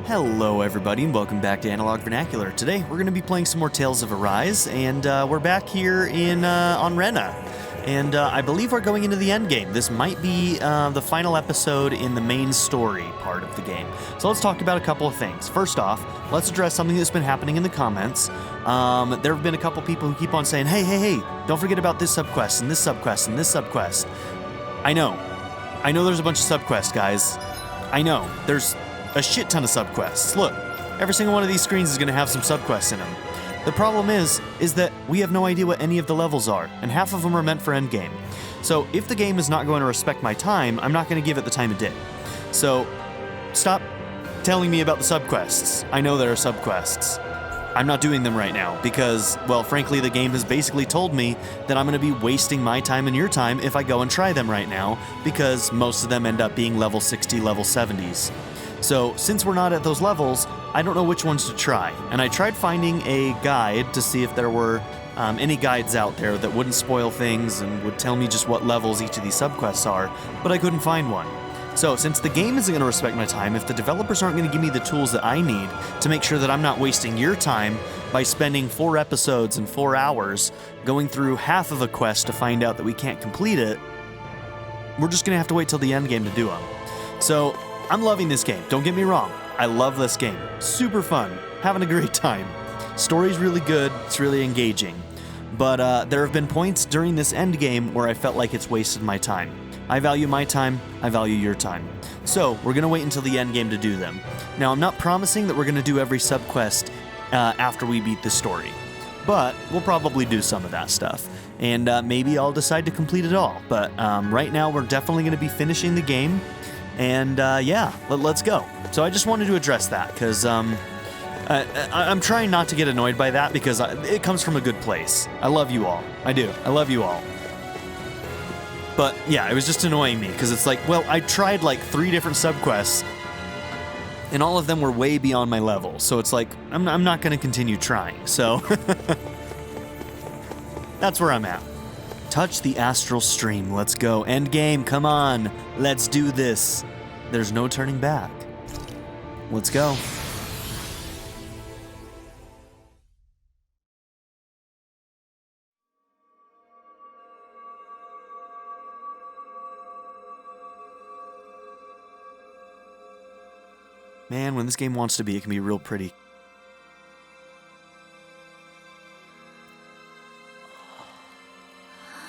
Hello everybody and welcome back to Analog Vernacular. Today we're going to be playing some more Tales of Arise, and we're back here on Rena. And I believe we're going into the end game. This might be the final episode in the main story part of the game. So let's talk about a couple of things. First off, let's address something that's been happening in the comments. There have been a couple people who keep on saying, hey, don't forget about this subquest and this subquest and this subquest. I know there's a bunch of subquests, guys. I know. There's a shit ton of subquests. Look, every single one of these screens is going to have some subquests in them. The problem is that we have no idea what any of the levels are, and half of them are meant for endgame. So if the game is not going to respect my time, I'm not going to give it the time of day. So stop telling me about the subquests. I know there are subquests. I'm not doing them right now because, well, frankly, the game has basically told me that I'm going to be wasting my time and your time if I go and try them right now, because most of them end up being level 60, level 70s. So, since we're not at those levels, I don't know which ones to try. And I tried finding a guide to see if there were any guides out there that wouldn't spoil things and would tell me just what levels each of these subquests are, but I couldn't find one. So, since the game isn't going to respect my time, if the developers aren't going to give me the tools that I need to make sure that I'm not wasting your time by spending 4 episodes and 4 hours going through half of a quest to find out that we can't complete it, we're just going to have to wait till the end game to do them. So, I'm loving this game, don't get me wrong. I love this game. Super fun, having a great time. Story's really good, it's really engaging. But there have been points during this end game where I felt like it's wasted my time. I value my time, I value your time. So, we're going to wait until the end game to do them. Now, I'm not promising that we're going to do every subquest after we beat the story. But we'll probably do some of that stuff. And maybe I'll decide to complete it all. But right now, we're definitely going to be finishing the game. And yeah, let's go. So I just wanted to address that because I'm trying not to get annoyed by that because it comes from a good place. I love you all. I do. I love you all. But yeah, it was just annoying me because it's like, well, I tried like 3 different subquests and all of them were way beyond my level. So it's like, I'm not going to continue trying. So that's where I'm at. Touch the astral stream. Let's go. End game. Come on. Let's do this. There's no turning back. Let's go. Man, when this game wants to be, it can be real pretty.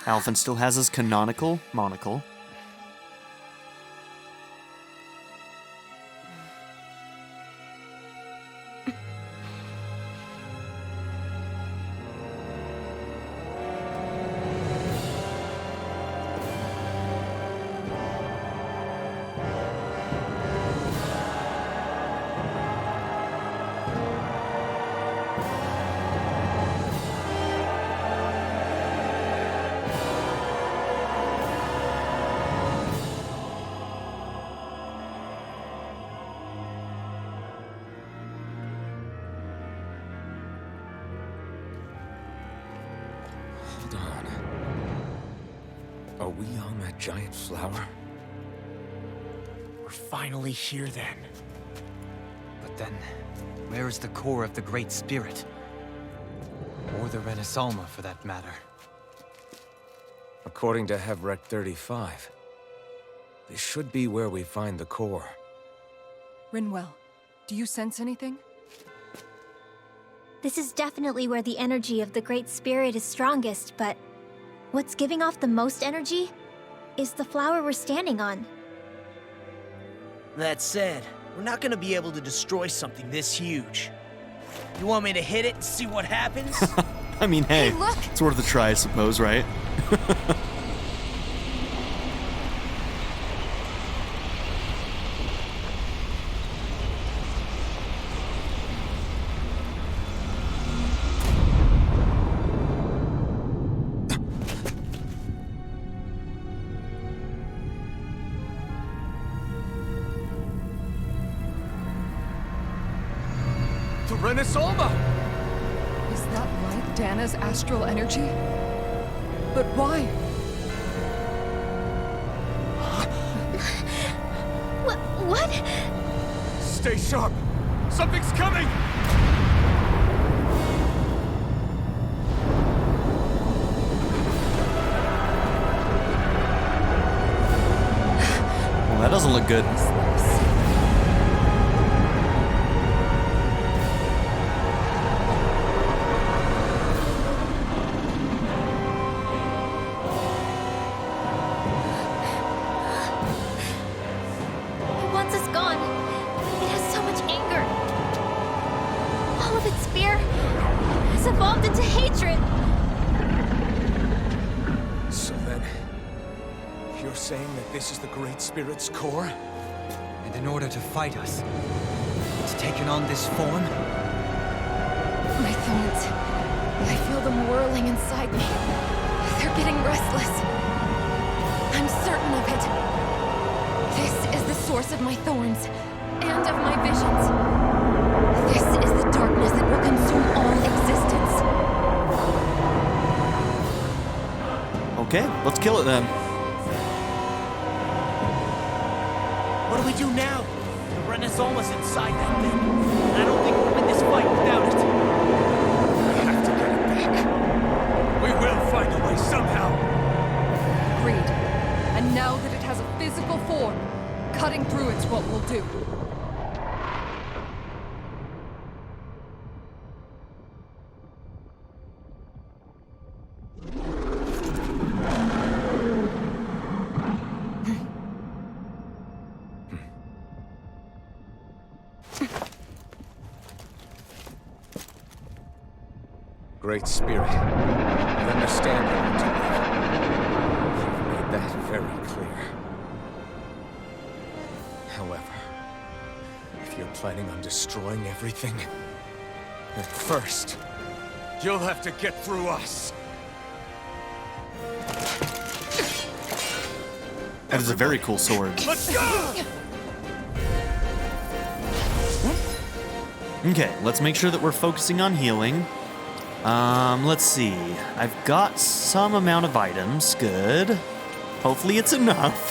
Alphen still has his canonical monocle. Are we on that giant flower? We're finally here then. But then, where is the core of the Great Spirit? Or the Renaissance, for that matter? According to Hevrek 35, this should be where we find the core. Rinwell, do you sense anything? This is definitely where the energy of the Great Spirit is strongest, but what's giving off the most energy is the flower we're standing on. That said, we're not gonna be able to destroy something this huge. You want me to hit it and see what happens? I mean, hey, Hey, look! it's worth a try, I suppose, right? The Renaissance! Is that like Dahna's astral energy? But why? What? Stay sharp! Something's coming! Well, that doesn't look good. It wants us gone. It has so much anger. All of its fear has evolved into hatred. So then, you're saying that this is the Great Spirit's core? And in order to fight us, it's taken on this form? My thorns. I feel them whirling inside me. They're getting restless. I'm certain of it. This is the source of my thorns and of my visions. This is the darkness that will consume all existence. Okay, let's kill it then. What do we do now? The Renaissance inside that thing. I don't think we'll win this fight without it. We have to get it back. We will find a way somehow. Agreed. And now that it has a physical form, cutting through it's what we'll do. Great Spirit, I understand you want to live. You've made that very clear. However, if you're planning on destroying everything, then first, you'll have to get through us. That is a very cool sword. Let's go! Okay, let's make sure that we're focusing on healing. Let's see. I've got some amount of items. Good. Hopefully it's enough.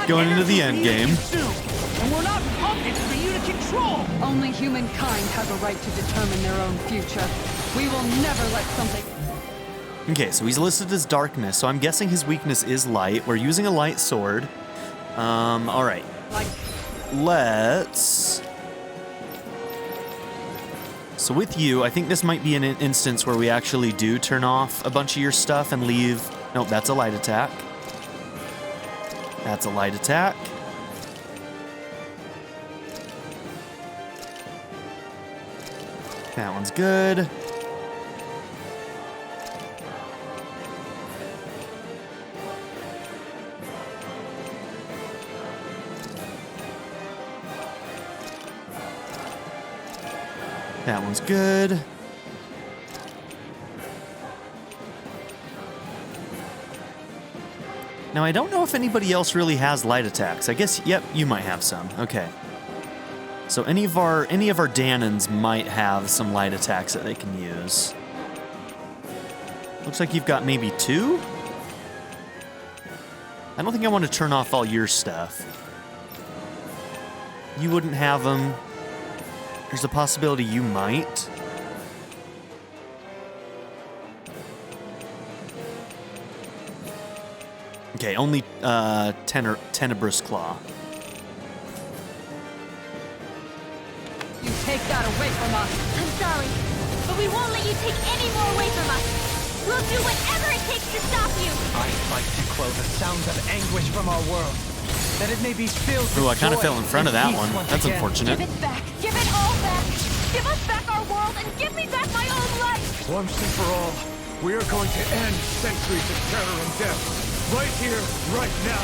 Going into the end game. And we're not puppets for you to control. Only humankind has a right to determine their own future. We will never let something... Okay, so he's listed as darkness, so I'm guessing his weakness is light. We're using a light sword. Alright. Let's... So with you, I think this might be an instance where we actually do turn off a bunch of your stuff and leave... Nope, that's a light attack. That's a light attack. That one's good. That one's good. Now, I don't know if anybody else really has light attacks. I guess, yep, you might have some. Okay. So any of our Dahnans might have some light attacks that they can use. Looks like you've got maybe 2? I don't think I want to turn off all your stuff. You wouldn't have them. There's a possibility you might. Okay, only Tenebrous Claw. You take that away from us. I'm sorry, but we won't let you take any more away from us. We'll do whatever it takes to stop you. I fight to quell the sounds of anguish from our world, that it may be filled with Ooh, I kind of joy fell in front of and that peace one. once That's again. unfortunate. Give it back. Give it all back. Give us back our world and give me back my own life. Once and for all, we are going to end centuries of terror and death. Right here, right now.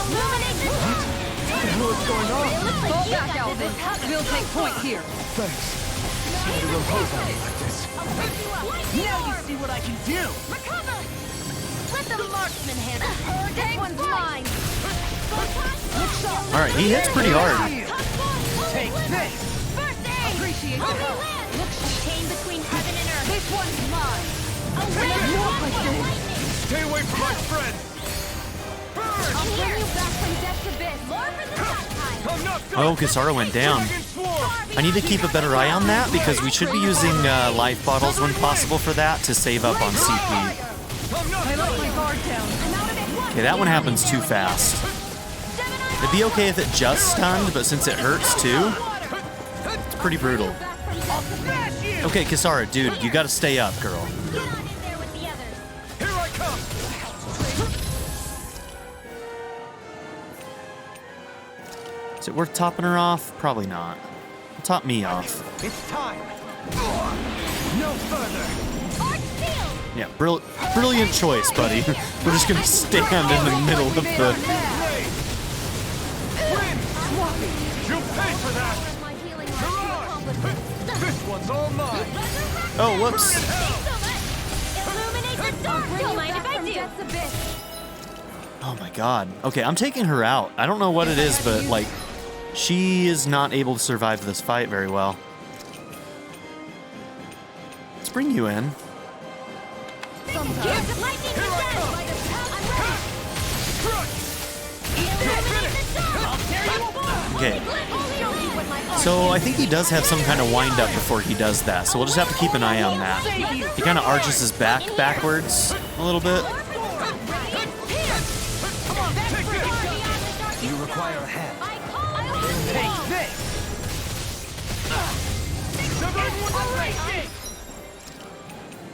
Illuminate this. What the hell is going on? It looks like Fall you back, got Alvin. this covered. We'll take point here. Thanks. Somebody will hose on me like this. I'll pick you up. Now you see what I can do. Recover. Let the marksman handle her. This Take one's flight. mine. All right, he hits pretty hard. Take this. First aid. Appreciate your help. Look, chain between heaven and earth. This one's mine. A red lightning. Stay away from my friend! Oh, Kisara went down. I need to keep a better eye on that because we should be using life bottles when possible for that to save up on CP. Okay, that one happens too fast. It'd be okay if it just stunned, but since it hurts too, it's pretty brutal. Okay, Kisara, dude, you gotta stay up, girl. Is it worth topping her off? Probably not. Top me off. It's time. No further. Yeah, brilliant choice, buddy. We're just gonna stand in the middle of the... You pay for that. This one's all mine. Oh, whoops. Oh my god. Okay, I'm taking her out. I don't know what it is, but like, she is not able to survive this fight very well. Let's bring you in. Okay. So I think he does have some kind of wind up before he does that, so we'll just have to keep an eye on that. He kind of arches his back backwards a little bit. You require a hand. Take this!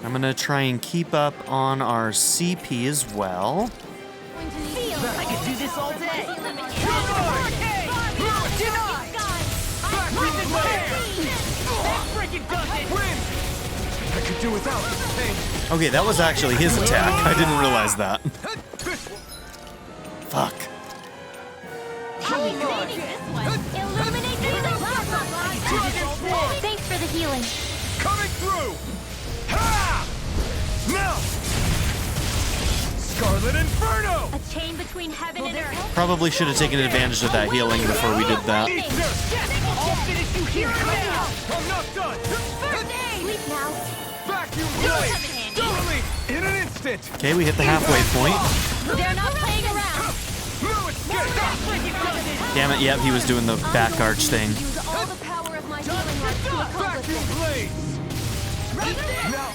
I'm gonna try and keep up on our CP as well. I could do this all day! I could do without this pain. Okay, that was actually his attack. I didn't realize that. Fuck. Thanks for the healing. Coming through! Ha! Now! Scarlet Inferno! A chain between heaven and earth. Probably should have taken advantage of that healing before we did that. I'll finish you here now! I'm not done! Sleep now. Vacuum blade! Totally! In an instant! Okay, we hit the halfway point. They're not playing around. No escape! Damn it, yep, he was doing the back arch thing. Use all the power of my healing arts to accomplish Vacuum it. blade! Now!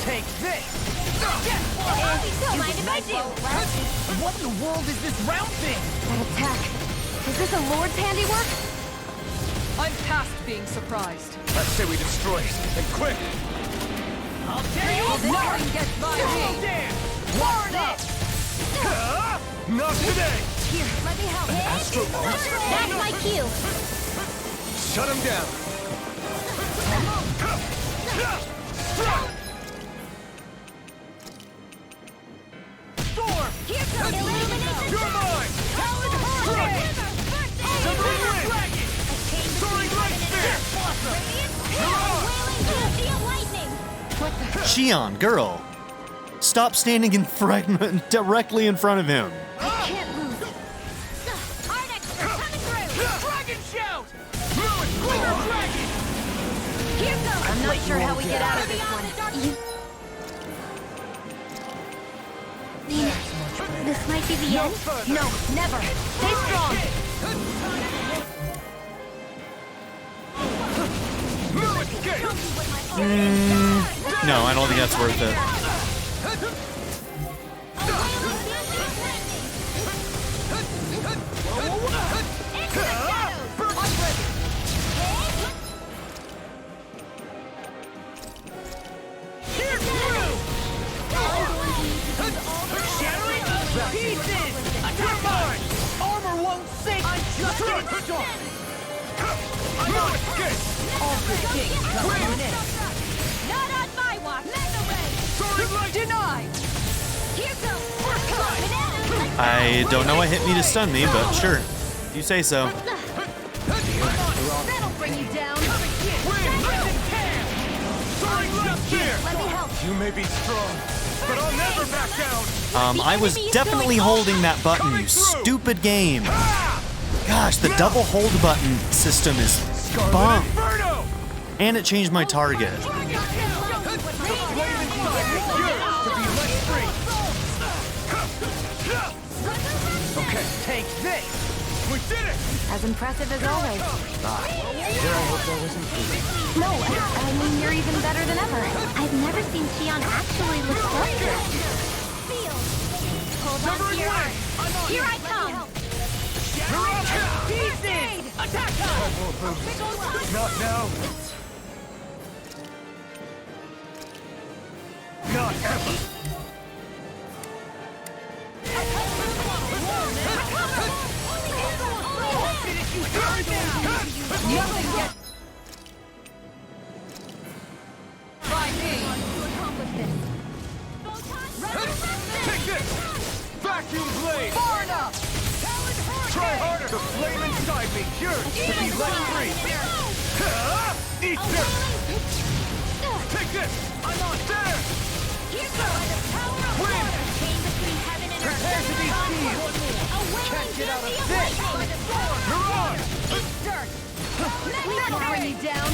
Take this! Don't mind if I do. What in the world is this round thing? That attack. Is this a Lord's handiwork? I'm past being surprised. I say we destroy it, and quick! I'll tear you apart! Nothing gets by me. Damn! Warn it! Not today! Here, let me help. That's my cue. Shut him down! Storm! Here goes illumination. You're mine! Soaring light spear! Shion, girl. Stop standing in fragment directly in front of him. I can't lose. Dragon shout! Here goes. I'm not sure how we get out of this one. This might be the end. No, never. Stay strong. No escape! No, I don't think that's worth it. Pieces! You're mine! Armor won't sink! I'm just getting started! No escape! All good things come to an end. Not on my watch. Soaring light! Denied! Here goes. I don't know what hit me to stun me, but sure. You say so. That'll bring you down. Soaring light spear! Let me help. You may be strong, but I'll never back down! I was definitely holding that button, you stupid game. Gosh, the double hold button system is bunk. Inferno! And it changed my target. As impressive as always. Here I hope that wasn't true. No, I mean, you're even better than ever. I've never seen Xion actually look stronger. Hold on to your heart. Here I come! Pieces! Attack us! Not now. Not ever. By me! Take this! Vacuum blade! Far enough! Try harder! The flame inside me yearns to be let free! Eat this! Take this! I'm on there! Win! Prepare to be sealed! Can't get out of this! You're on! Narrowing me down!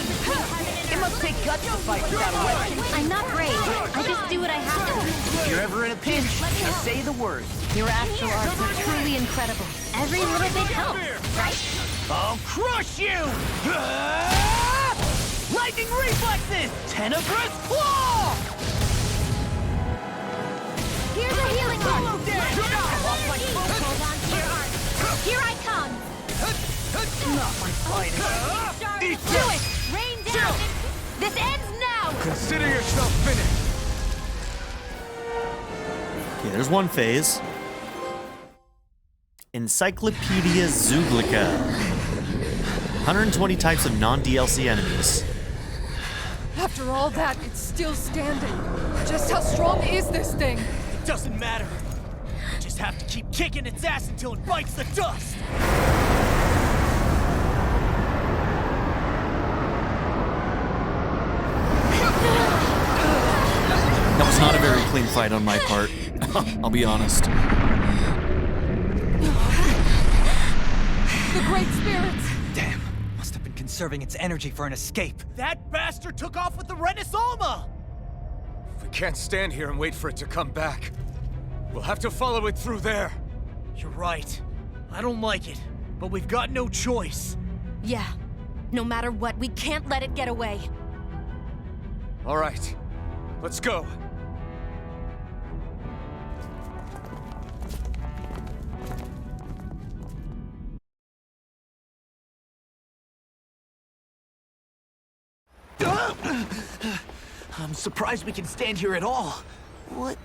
It must take guts to fight without a weapon. I'm not brave. I just do what I have to. If you're ever in a pinch, just say the word. Your astral arts are truly incredible. Every little bit helps, right? I'll crush you! Lightning reflexes! Tenebrous claw! Here's a healing one. Hold on to your heart. Here I come. Not my fighting. Eat Do this! it. Rain down. This ends now. Consider yourself finished! Okay, there's one phase. Encyclopedia Zuglica. 120 types of non-DLC enemies. After all that, it's still standing. Just how strong is this thing? It doesn't matter. You just have to keep kicking its ass until it bites the dust. That was not a very clean fight on my part. I'll be honest. The Great Spirits! Damn. Must have been conserving its energy for an escape. That bastard took off with the Renaissance! We can't stand here and wait for it to come back. We'll have to follow it through there. You're right. I don't like it, but we've got no choice. Yeah. No matter what, we can't let it get away. All right, let's go. I'm surprised we can stand here at all. What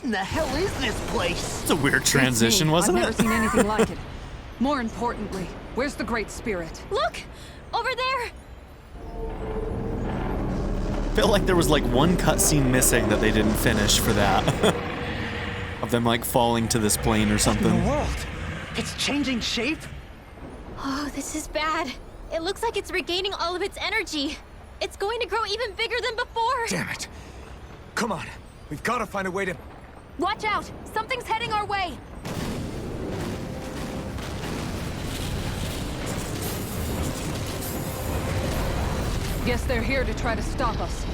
in the hell is this place? It's a weird transition, I've wasn't never it? seen anything like it. More importantly, where's the Great Spirit? Look! Over there! Felt like there was like one cutscene missing that they didn't finish for that. Of them like falling to this plane or In something. the world? It's changing shape? Oh, this is bad. It looks like it's regaining all of its energy. It's going to grow even bigger than before. Damn it. Come on, we've got to find a way to... Watch out! Something's heading our way! Guess they're here to try to stop us.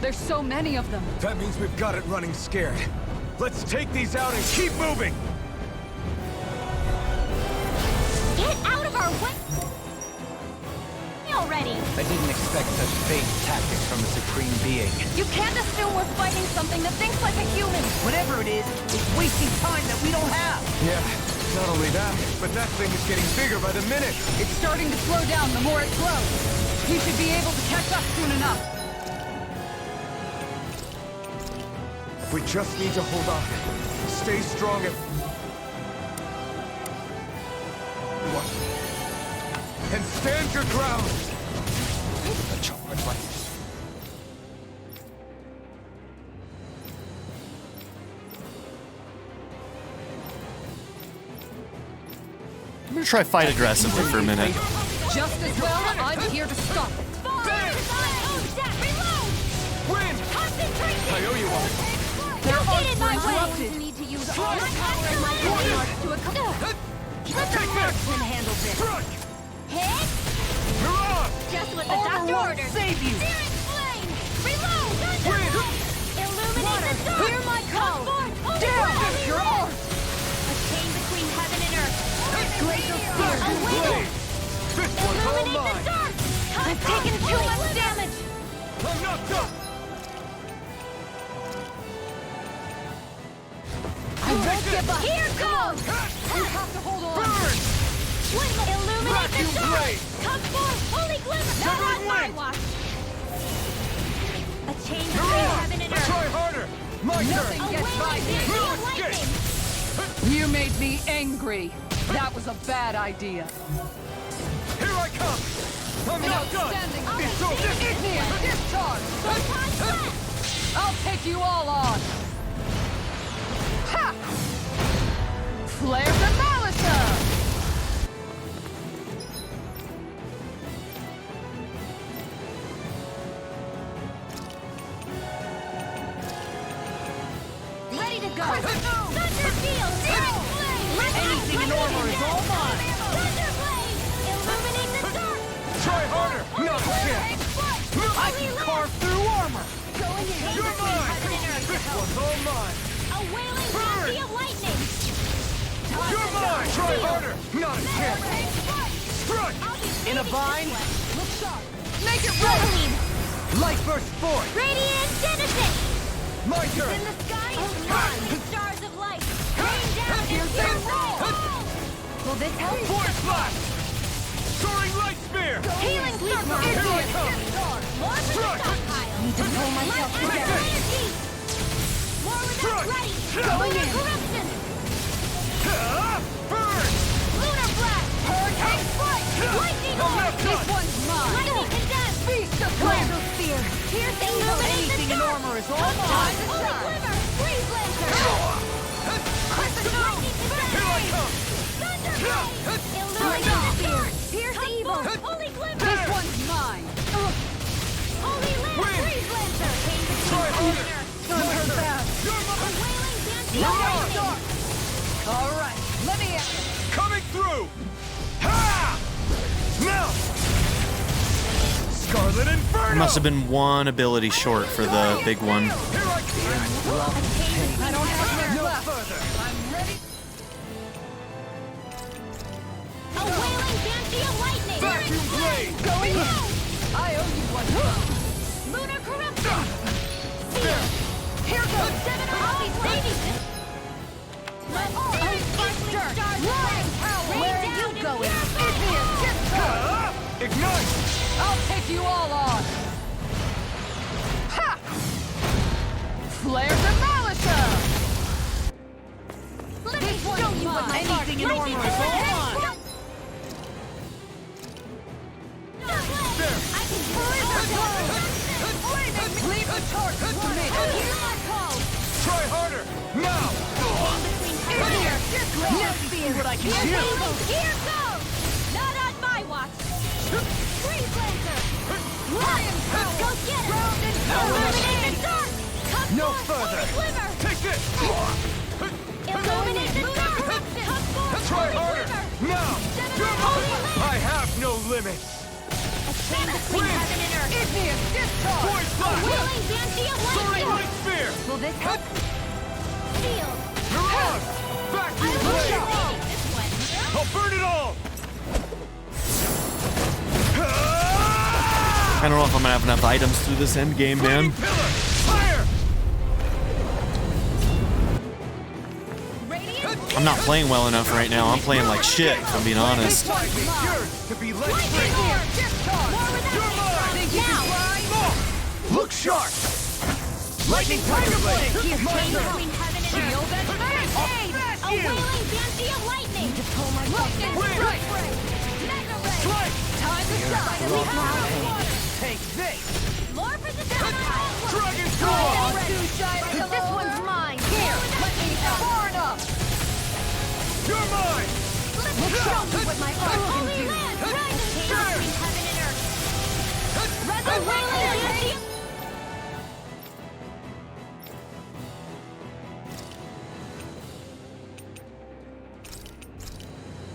There's so many of them. That means we've got it running scared. Let's take these out and keep moving! Get out of our way already! I didn't expect such base tactics from the Supreme Being. You can't assume we're fighting something that thinks like a human! Whatever it is, it's wasting time that we don't have. Yeah, not only that, but that thing is getting bigger by the minute. It's starting to slow down the more it grows. He should be able to catch up soon enough. We just need to hold on. Stay strong and... And stand your ground! A charge like I'm gonna try fight aggressively for a minute. Just as well, I'm here to stop it. Win! I owe you one. There are Get in my way! interrupted. Need to use all my power and my warlords to Take this! can handle this. Strike! Hit! You're on! Just what the doctor orders. Save you! Searing flame! Reload! Illuminate the dark! Clear my code! Damn, your arm! A chain between heaven and earth. Glacial spear! Away! This one's all Illuminate the mine! dark! I've taken too much damage! I'm not done! I won't give up! Here goes! You have to hold on. Burn! Illuminate the Vacuum dark! blade! Come forth! Holy glimmer! Not Severing on my wing! watch! A chain You're between on! heaven and earth. Try harder! My Nothing turn! gets by Wailing me. fancy No of lightning! escape! You made me angry. That was a bad idea. Here I come! I'm An not done! outstanding It's over! igneous discharge. Photon blast! I'll take you all on. Ha! Flare the Malisa! Ready to go! Thunder field! Searing flame! Anything in armor is all mine! Thunder blade! Illuminate the dark! Try harder! Not again! I can carve through armor! Going in You're between mine! heaven and earth to This help. one's all mine! A wailing Burn! fancy of lightning! You're mine! Try harder! Not again! Strike! In a bind? Look sharp. Make it rain! Light burst forth! Radiant citizen! My turn! In the sky, sparkling stars of light! Rain down and Here's pure the roll. rain! Will this help? Force blast! Soaring light spear! Healing circle! Here I come! More for the Strike! stockpile! Need to pull myself Light together. energy! More with Strike! us ready! Going in. Corruption! Burn! Lunar blast! Hurricane strike! Lightning I'm not orb! This done! one's mine! Lightning condemned! Feast of Glacial flame! spear! Piercing illuminate Anything the in dark! armor is all Time mine! to Holy glimmer! Freeze lantern! Crescent lightning condemned! Here I come! Thunder blade! Illuminate the dark! Pierce evil! Holy glimmer! This one's mine! Holy lamp! Wind! Freeze lantern! Came between Try heaven harder! and earth! Don't hurt that! You're A mine! wailing fancy You're of mine! lightning! All right, let me at it. Coming through! Ha! Now! Scarlet Inferno! There must have been one ability short for the big one. Here I come! I don't have much No left. further! I'm ready. A wailing fancy of lightning! Vacuum blade! Going in. I owe you one. Lunar corruption! Seal! Here goes. Seven Holly's baby! Where are you going? Igneous discharge. Ignite! I'll take you all on. Ha! Flare the Malisa! Let me show you what my Anything in armor is all mine! I can Leave the torch to me. Hear my call! Try harder! Now! Igneous discharge. See what I can Here do! goes! Here goes! Not on my watch! Freeze Lancer! Lion power. Go get him! Illuminate the dark! Come No forth, further! Holy glimmer! Take this! Illuminate the dark! Come forth, Try Holy harder! glimmer! Now! Seven Holy lamp! I have no limits! A chain between Wind. heaven and earth! Igneous discharge. Force A blast! wailing fancy of Soaring lightning! light spear! Will this help? Shield! You're on! I Vacuum will blade! show this one! I'll burn it all! I don't know if I'm gonna have enough items through this end game, man. Pillar! Fire! I'm not playing well enough right now. I'm playing like shit, if I'm being honest. Yours to be light free! Igneous discharge. More with You're mine! Think you can fly? Look sharp! Lightning tiger blade! My chain turn! between heaven and Shield earth! and barricade. A wailing fancy of lightning! To pull my Lightning Wind. strike. Mega ray! Strike! Time to shine. Take this! More for the stockpile! Dragon All Claw! too shiny. This one's mine! Here, let me far enough. You're mine! Let's show you what my arm can Holy do! land, Rise and chain between heaven and earth! A wailing fancy!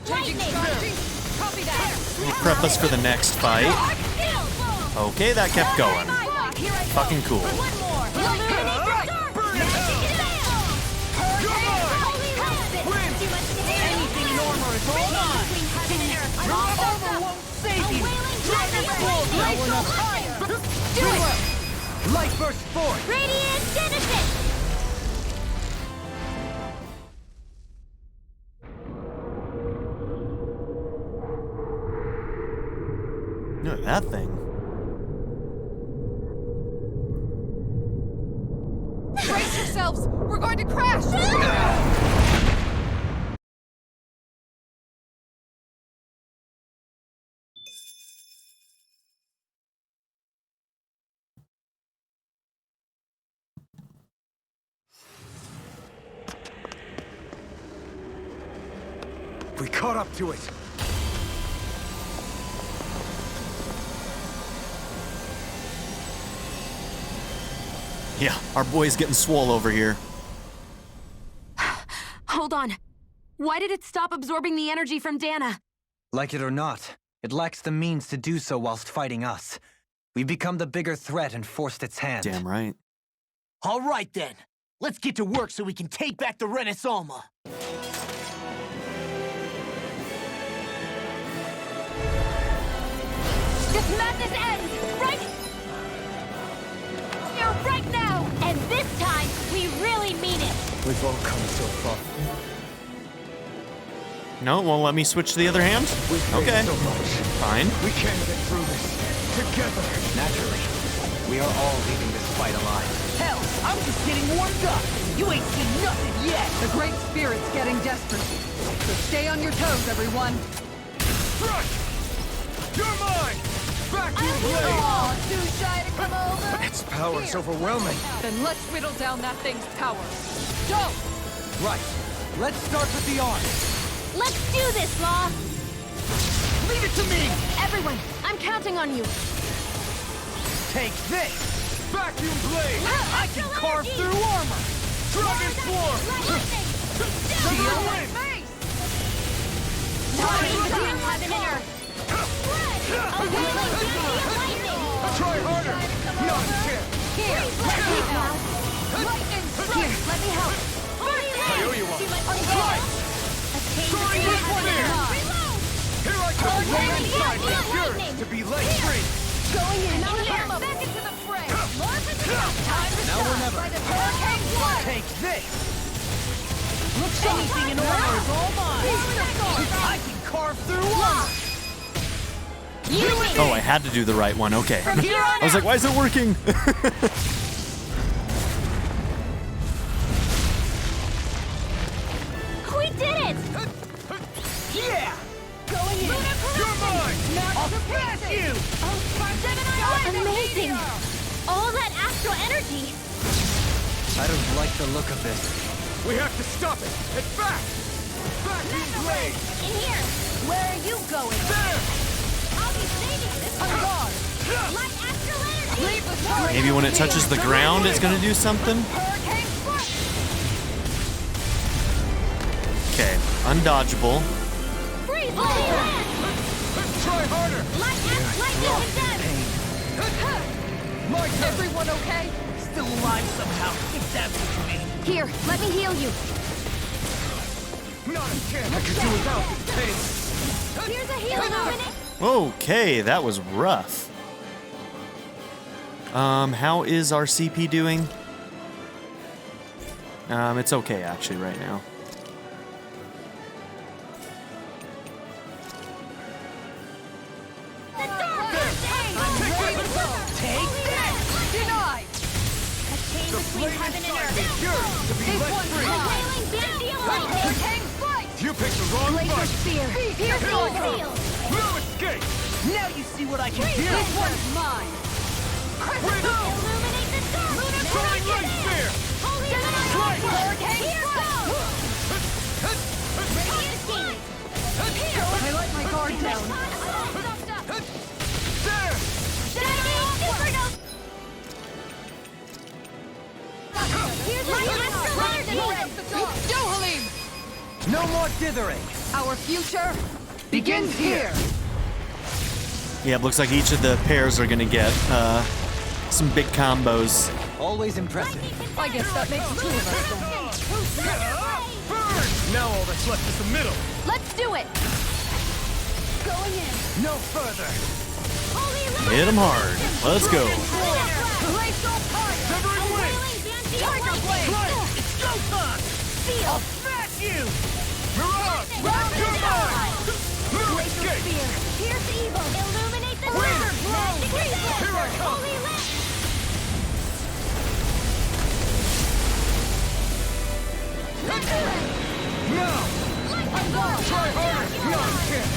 Changing Lightning! strategy. Copy that. Prep us for the next fight. Shield! Okay, that kept going. Fucking cool. Anything in armor is all mine. Your armor won't save you. Now we're not higher. Duel. Light burst forth. Radiant Genesis! Look at that thing. Brace yourselves! We're going to crash! We caught up to it. Yeah, our boy's getting swole over here. Hold on. Why did it stop absorbing the energy from Dahna? Like it or not, it lacks the means to do so whilst fighting us. We've become the bigger threat and forced its hand. Damn right. All right then. Let's get to work so we can take back the Renaissance. This madness ends! Right here, right now! And this time, we really mean it. We've all come so far. No, won't let me switch to the other hand? We've faced Okay. so much. Fine. We can get through this together. Naturally, we are all leaving this fight alive. Hell, I'm just getting warmed up. You ain't seen nothing yet. The Great Spirit's getting desperate. So stay on your toes, everyone. Crush! You're mine! Back to Aw, blade! too shy to come over? Its power's overwhelming. Then let's whittle down that thing's power. Go! Right. Let's start with the arm. Let's do this, Law. Leave it to me. Everyone, I'm counting on you. Take this. Vacuum blade! I can carve through armor. Dragon form! Shield. Try harder! Not a chance! Here, let me help. Lightning strike! Here, let me help. I owe you one! Right. Soaring This with one is fear! mine. Here I come! Flame inside me! Yours to be light free! Going in. Back into the fray! Now or never. Hurricane flight! Take this. Anything in armor is all mine. I can carve through armor. Oh, I had to do the right one. Okay. Here on I was like, why is it working? We did it! Yeah. Going in! You're mine! I'll smash you. Amazing! All that astral energy! I don't like the look of this. We have to stop it! It's back! Vacuum blade! In here! Where are you going? There! I'll be saving this On guard! Light astral energy! Leave the target! Maybe when it touches the ground, it's gonna do something? Hurricane flight! Okay, undodgeable. Freeze! Land! Try harder! Light lightning and My turn! Everyone okay? Still alive somehow. It's that for me. Here, let me heal you. Not a chance! I could do without this pain! Here's a healing minute! Okay, that was rough. How is our CP doing? It's okay actually right now. Take this. Denied! A chain The between flame heaven and inside earth! me! Yours to be This let one's free! mine! Wailing big deal lightning! Hurricane flight! You picked the wrong Laser fight! spear. Here's Here I the come. seal! No escape! Now you see what I can do. This one's mine! Crystal! Illuminate the dark! Soaring light spear! Holy Strike! Hurricane! Here goes! I let my guard down. There! Shining supernova! Here's light astral energy! Go, Halim! No more dithering. Our future begins here! Yeah, it looks like each of the pairs are gonna get some big combos. Always impressive. I guess that makes two of us then. Burn! Now all that's left is the middle. Let's do it! Going in. No further. Hit him hard. Let's go. Severing wings. Tiger Blade! It's go time. Feel! Smash you. Mirage. Round You're and mine. down! Move Glacial escape. Spear! Pierce evil! Illuminate the Win. nether! Magic Here I Resist! come. Holy Lift! Now. Try harder. Not a chance.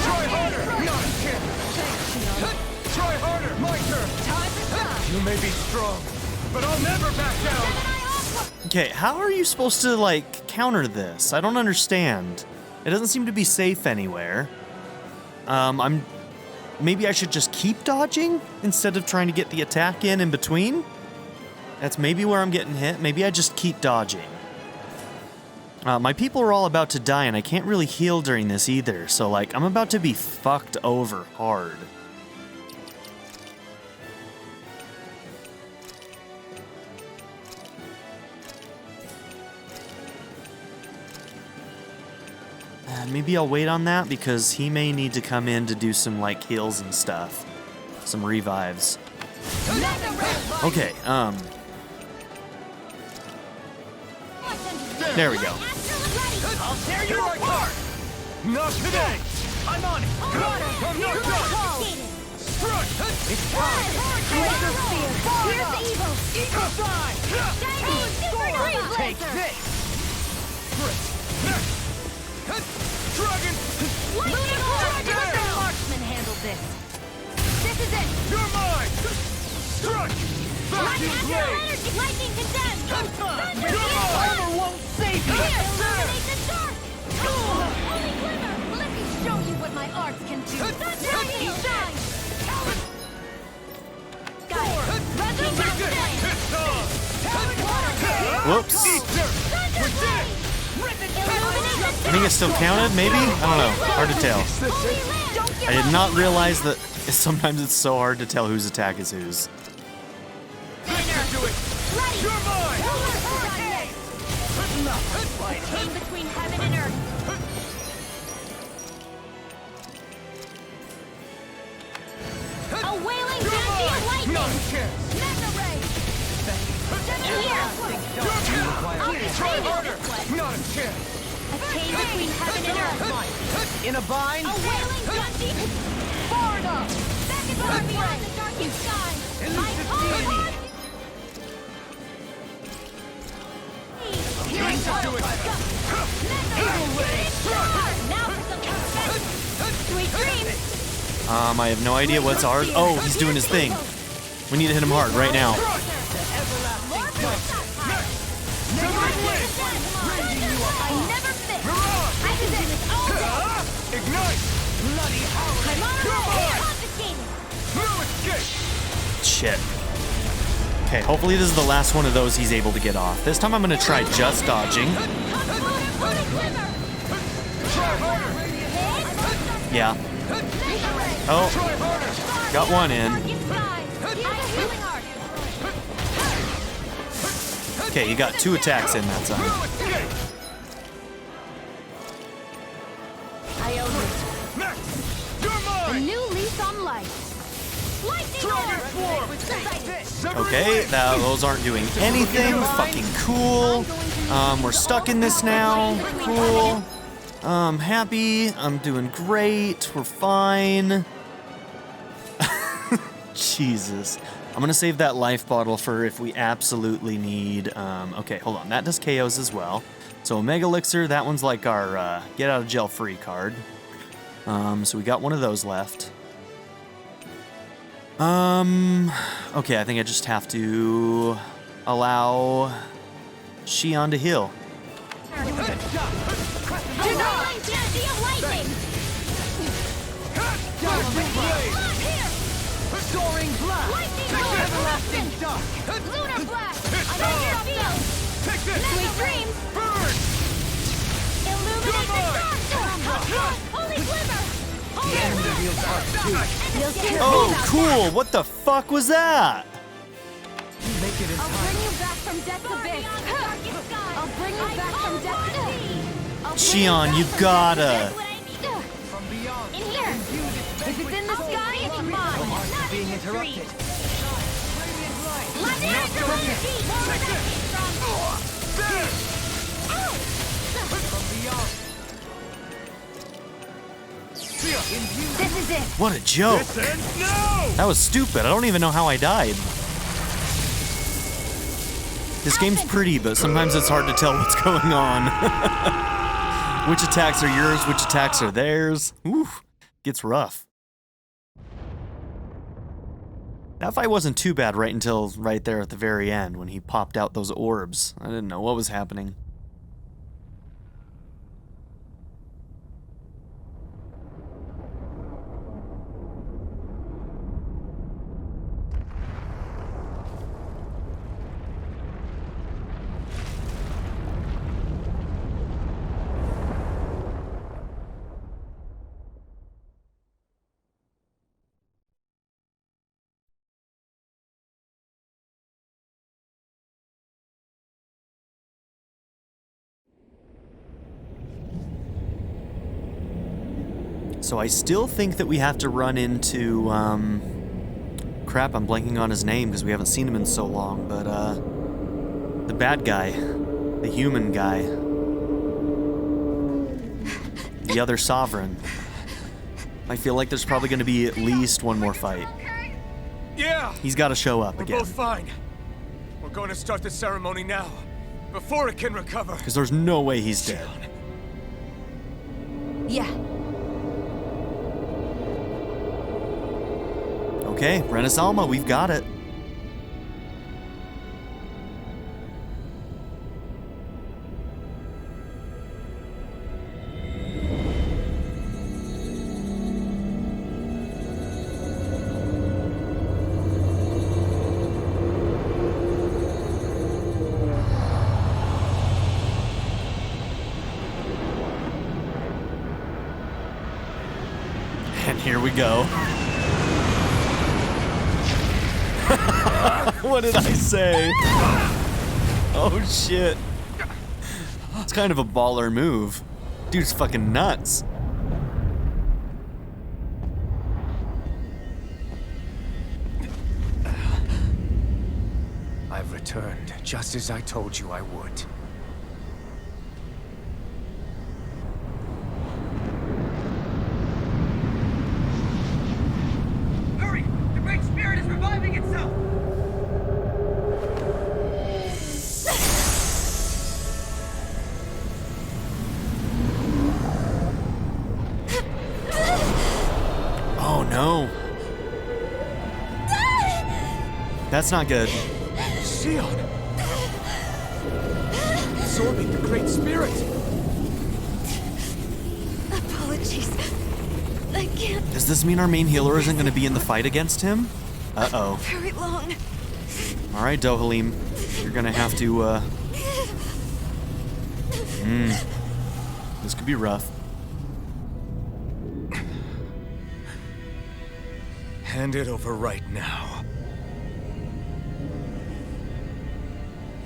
Try harder. Not a chance. Try harder. My turn. You may be strong, but I'll never back down. Okay, how are you supposed to, like, counter this? I don't understand. It doesn't seem to be safe anywhere. Maybe I should just keep dodging instead of trying to get the attack in between? That's maybe where I'm getting hit. Maybe I just keep dodging. My people are all about to die, and I can't really heal during this either, so, like, I'm about to be fucked over hard. Maybe I'll wait on that because he may need to come in to do some like heals and stuff. Some revives. Okay, there we go. I'll tear you apart. Not today. I'm on it. I'm not done. Strike. It's time. Laser Spear! Pierce evil! Eagle side. Shiny Super Freeze Take Laser! this. Dragon. Lightning Horn! Let the marksman handle this! This is it! You're mine. Strike. Vacuum blade. Energy! Lightning condemned! Thunder! You're mine. Armor won't save you! Illuminate the dark! Holy Glimmer! Let me show you what my arts can do! Lightning shine! Sky! Resurrection! It's on. Whoops. We did it. I think it still counted, maybe? I don't know. Hard to tell. I did not realize that sometimes it's so hard to tell whose attack is whose. You're mine. Came between heaven and earth. A wailing fancy of lightning! Not a chance. Mega ray! Try harder. Not a chance. A chain between heaven and earth. In a bind? A wailing fancy! Far enough! Back and forth beyond the darkest sky! I call upon you! Here's Do it. now for some sweet dreams! I have no idea what's ours. Oh, he's doing his thing. We need to hit him hard right now. I never miss! I can do this all day! Ignite. Bloody hell! I'm on a roll! Confiscated! No escape. Shit. Okay, hopefully this is the last one of those he's able to get off. This time I'm gonna try just dodging. Yeah. Oh, got one in. Okay, you got 2 attacks in that time. I own it. Max, you're A mine. new lease on life. Lightning orb! Okay, those aren't doing anything. Fucking cool. We're stuck in this now. Cool. I'm happy. I'm doing great. We're fine. Jesus. I'm gonna save that life bottle for if we absolutely need. Okay, hold on. That does KOs as well. So Omega Elixir, that one's like our get out of jail free card. So we got one of those left. Okay, I think I just have to allow Shion to heal. Soaring blast! Everlasting dark! Lunar blast! I'm on your field! Take this. Sweet dreams! Burn. Illuminate the dark! Holy glimmer! Holy feels us too. Oh, cool! What the fuck was that? Make it in I'll time. bring you back from death's abyss. I'll bring you back from death's abyss. Shion, you gotta. From beyond. In here. If it's in the sky, it's mine. Being interrupted. Let me interrupt. There! From beyond. This is it. What a joke. This ends now! That was stupid. I don't even know how I died. This game's pretty, but sometimes it's hard to tell what's going on. Which attacks are yours, which attacks are theirs. Oof, gets rough. That fight wasn't too bad right until right there at the very end when he popped out those orbs. I didn't know what was happening. So I still think that we have to run into, crap, I'm blanking on his name because we haven't seen him in so long, but, the bad guy. The human guy. The other sovereign. I feel like there's probably going to be at least one more fight. Yeah! He's got to show up We're again. both fine. We're going to start the ceremony now, before it can recover. Because there's no way he's dead. Yeah. Okay, Renasalma, we've got it. And here we go. What did I say? Oh shit. It's kind of a baller move. Dude's fucking nuts. I've returned, just as I told you I would. Hurry! The Great Spirit is reviving itself! Oh no. That's not good. Sion! Absorbing the Great Spirit! Apologies. I can't Does this mean our main healer isn't going to be in the fight against him? Uh-oh. very long. Alright, Dohalim. You're going to have to, This could be rough. Hand it over right now.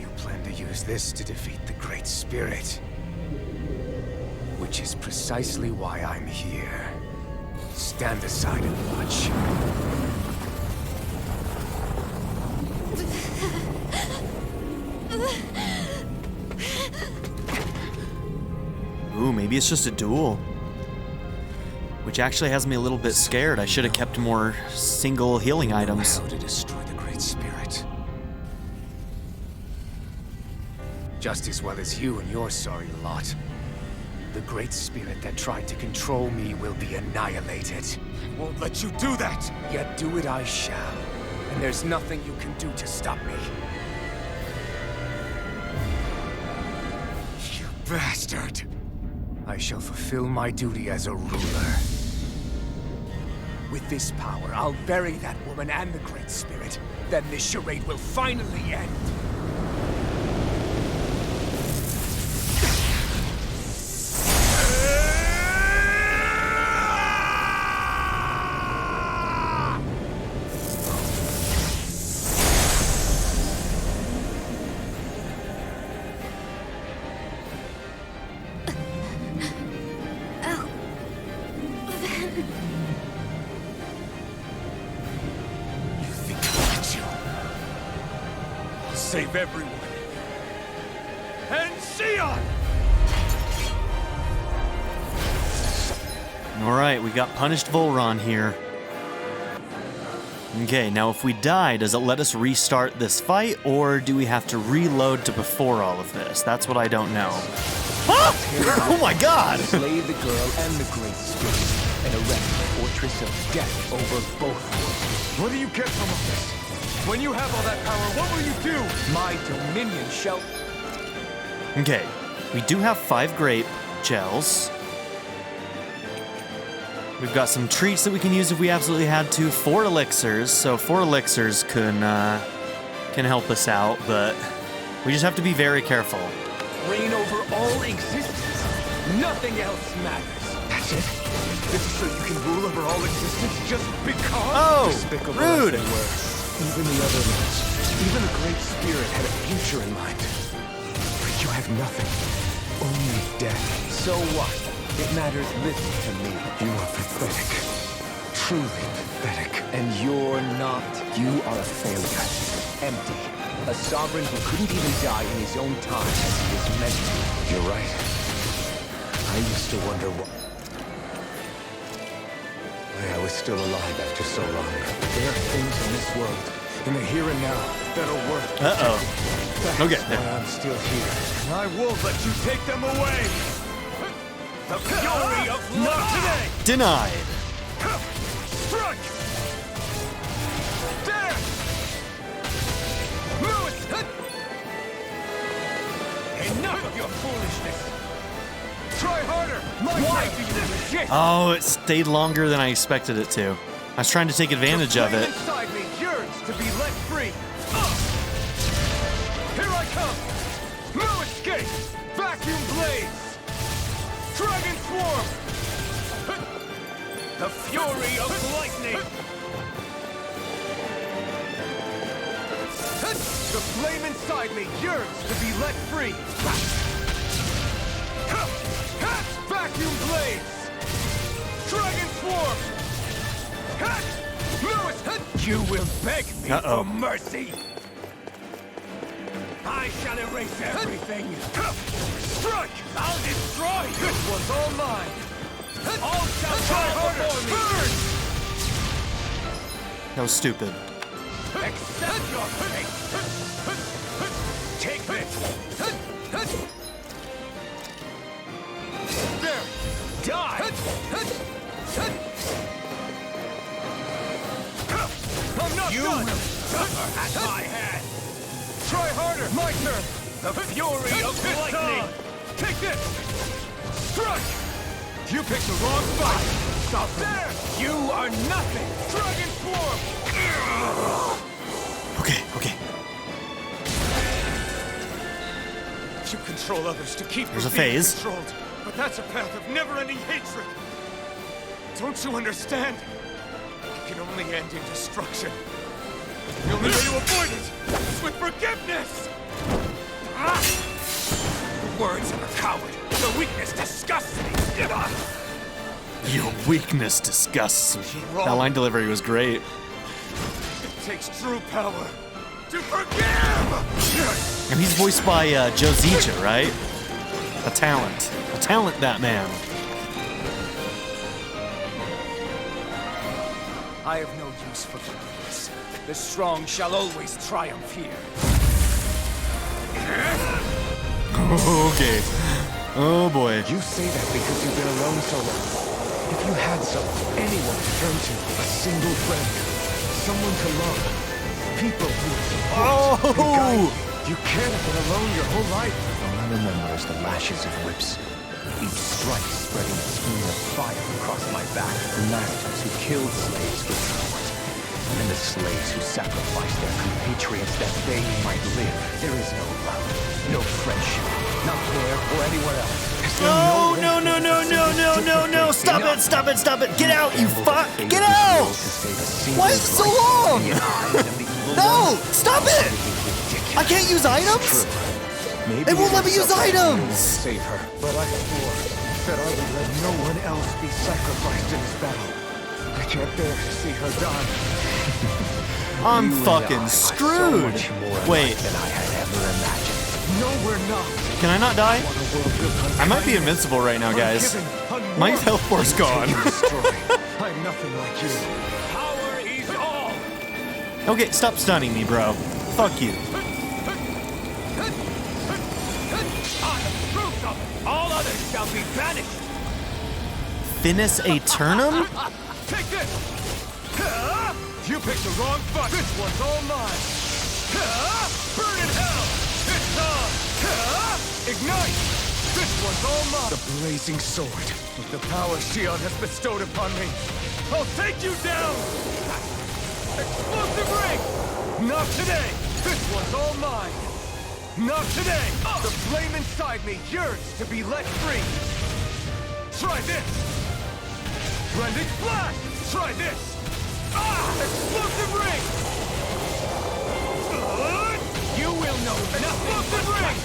You plan to use this to defeat the Great Spirit. Which is precisely why I'm here. Stand aside and watch. Ooh, maybe it's just a duel. Which actually has me a little bit scared. I should have kept more single healing items. How to destroy the Great Spirit. Just as well as you and your sorry lot. The Great Spirit that tried to control me will be annihilated. I won't let you do that! Yet do it I shall. And there's nothing you can do to stop me. You bastard! I shall fulfill my duty as a ruler. With this power, I'll bury that woman and the Great Spirit. Then this charade will finally end. save everyone. And Sion! Alright, we got punished Volron here. Okay, now if we die, does it let us restart this fight, or do we have to reload to before all of this? That's what I don't know. Ah! Oh my god! Slay the girl and the Great Spirit, and erect the fortress of death over both worlds. What do you get from all this? When you have all that power, what will you do? My dominion shall... Okay, we do have 5 grape gels. We've got some treats that we can use if we absolutely had to. 4 elixirs, so 4 elixirs can help us out, but we just have to be very careful. Reign over all existence. Nothing else matters. That's it? This is so you can rule over all existence just because? Oh, Despicable rude. as they were. Even the other ones, even the Great Spirit had a future in mind. But you have nothing. Only death. So what? It matters little to me. You are pathetic. Truly pathetic. And you're not. You are a failure. Empty. A sovereign who couldn't even die in his own time as he was meant to. You're right. I used to wonder why I was still alive after so long. There are things in this world, in the here and now, that'll work. Uh-oh. That's Okay. why I'm still here. And I won't let you take them away! The fury of not today! Denied. Strike! There! Lewis! Enough of your foolishness! Try harder! Why do you resist? Oh, it stayed longer than I expected it to. I was trying to take advantage of Flame it. inside me yearns to be let free. Here I come! No escape! Vacuum blaze! Dragon swarm! The fury of lightning! The flame inside me yearns to be let free. Vacuum blaze! Dragon swarm! Lewis! You will beg me for mercy! I shall erase everything! Strike! I'll destroy you! This one's all mine! All shall try harder! Burn! That was stupid. Accept your fate! Take this! There! Die! I'm not you done! You will suffer at my hand! Try harder! My turn! The fury of lightning! Take this! Strike! You picked the wrong fight! Stop there! You are nothing! Dragon swarm! Okay, okay. You control others to keep There's from a being phase. controlled. But that's a path of never-ending hatred. Don't you understand? It can only end in destruction. The only way to avoid it is with forgiveness! The words of a coward. The weakness disgusts me. Your weakness disgusts me. That line delivery was great. It takes true power to forgive! And he's voiced by Joe Zija, right? A talent. A talent, that man. I have no use for weakness. The strong shall always triumph here. Okay. Oh boy. You say that because you've been alone so long. If you had someone, anyone to turn to, a single friend, someone to love, people who would support and guide you can't have been alone your whole life. All I remember is the lashes of whips. Each strike spreading a stream of fire across my back. The masters who killed slaves with comfort. And the slaves who sacrificed their compatriots that they might live. There is no love, no friendship, not there or anywhere else. No, no, no, no, no, no, no, no. Stop it, stop it, stop it. Get out, you fuck. Get out. Why is it so long? No, stop it. I can't use items? It won't let me use items. Save her. But I swore that I would let no one else be sacrificed in this battle. I can't bear to see her die. I'm fucking screwed. Wait, Than I had ever imagined. No, we're not. can I not die? What a world we'll I might be invincible right now, guys. My health bar's gone. I'm nothing like you. Power is all. Okay, stop stunning me, bro. Fuck you. I have proved of all others shall be banished. Finis Aeternum? Take this! You picked the wrong fight! This one's all mine! Burn in hell! It's on! Ignite! This one's all mine! The blazing sword, with the power Shion has bestowed upon me. I'll take you down! Explosive ring! Not today! This one's all mine! Not today! The flame inside me yearns to be let free! Try this! Rending flash! Try this! Explosive ring! You will know nothing but ring!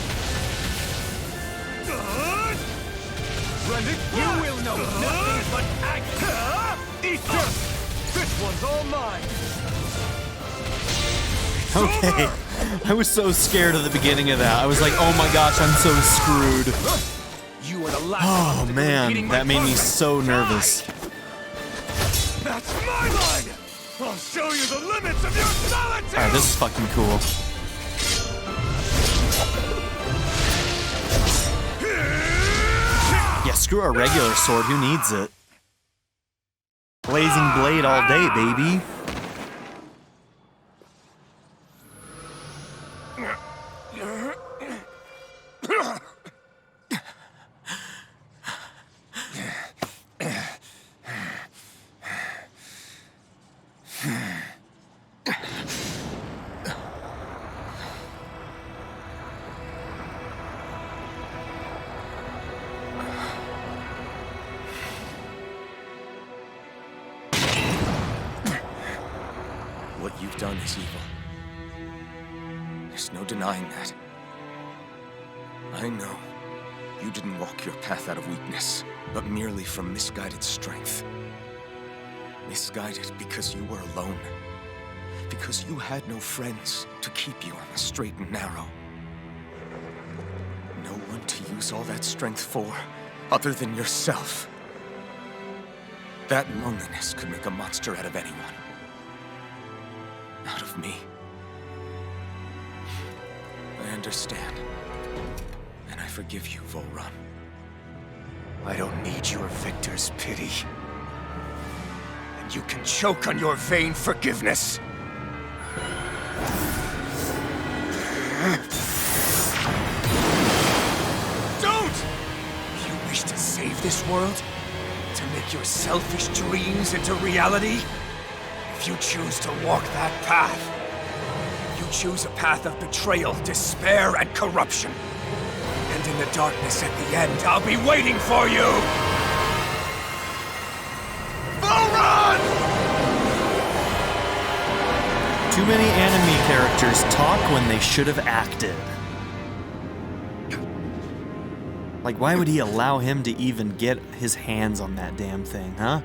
Rending flash! You will know nothing but anger! Eat this! This one's all mine! Okay. I was so scared at the beginning of that. I was like, oh my gosh, I'm so screwed. You are the last Oh man, that made me so nervous. That's my line! I'll show you the limits of your solitude! Alright, this is fucking cool. Yeah, screw our regular sword, who needs it? Blazing blade all day, baby. What you've done is evil. There's no denying that. I know you didn't walk your path out of weakness, but merely from misguided strength. Misguided because you were alone. Because you had no friends to keep you on the straight and narrow. No one to use all that strength for, other than yourself. That loneliness could make a monster out of anyone. Out of me. I understand. And I forgive you, Volrun. I don't need your victor's pity. And you can choke on your vain forgiveness. Don't! You wish to save this world? To make your selfish dreams into reality? If you choose to walk that path, you choose a path of betrayal, despair, and corruption. And in the darkness at the end, I'll be waiting for you! Volrun! Too many anime characters talk when they should have acted. Like, why would he allow him to even get his hands on that damn thing, huh?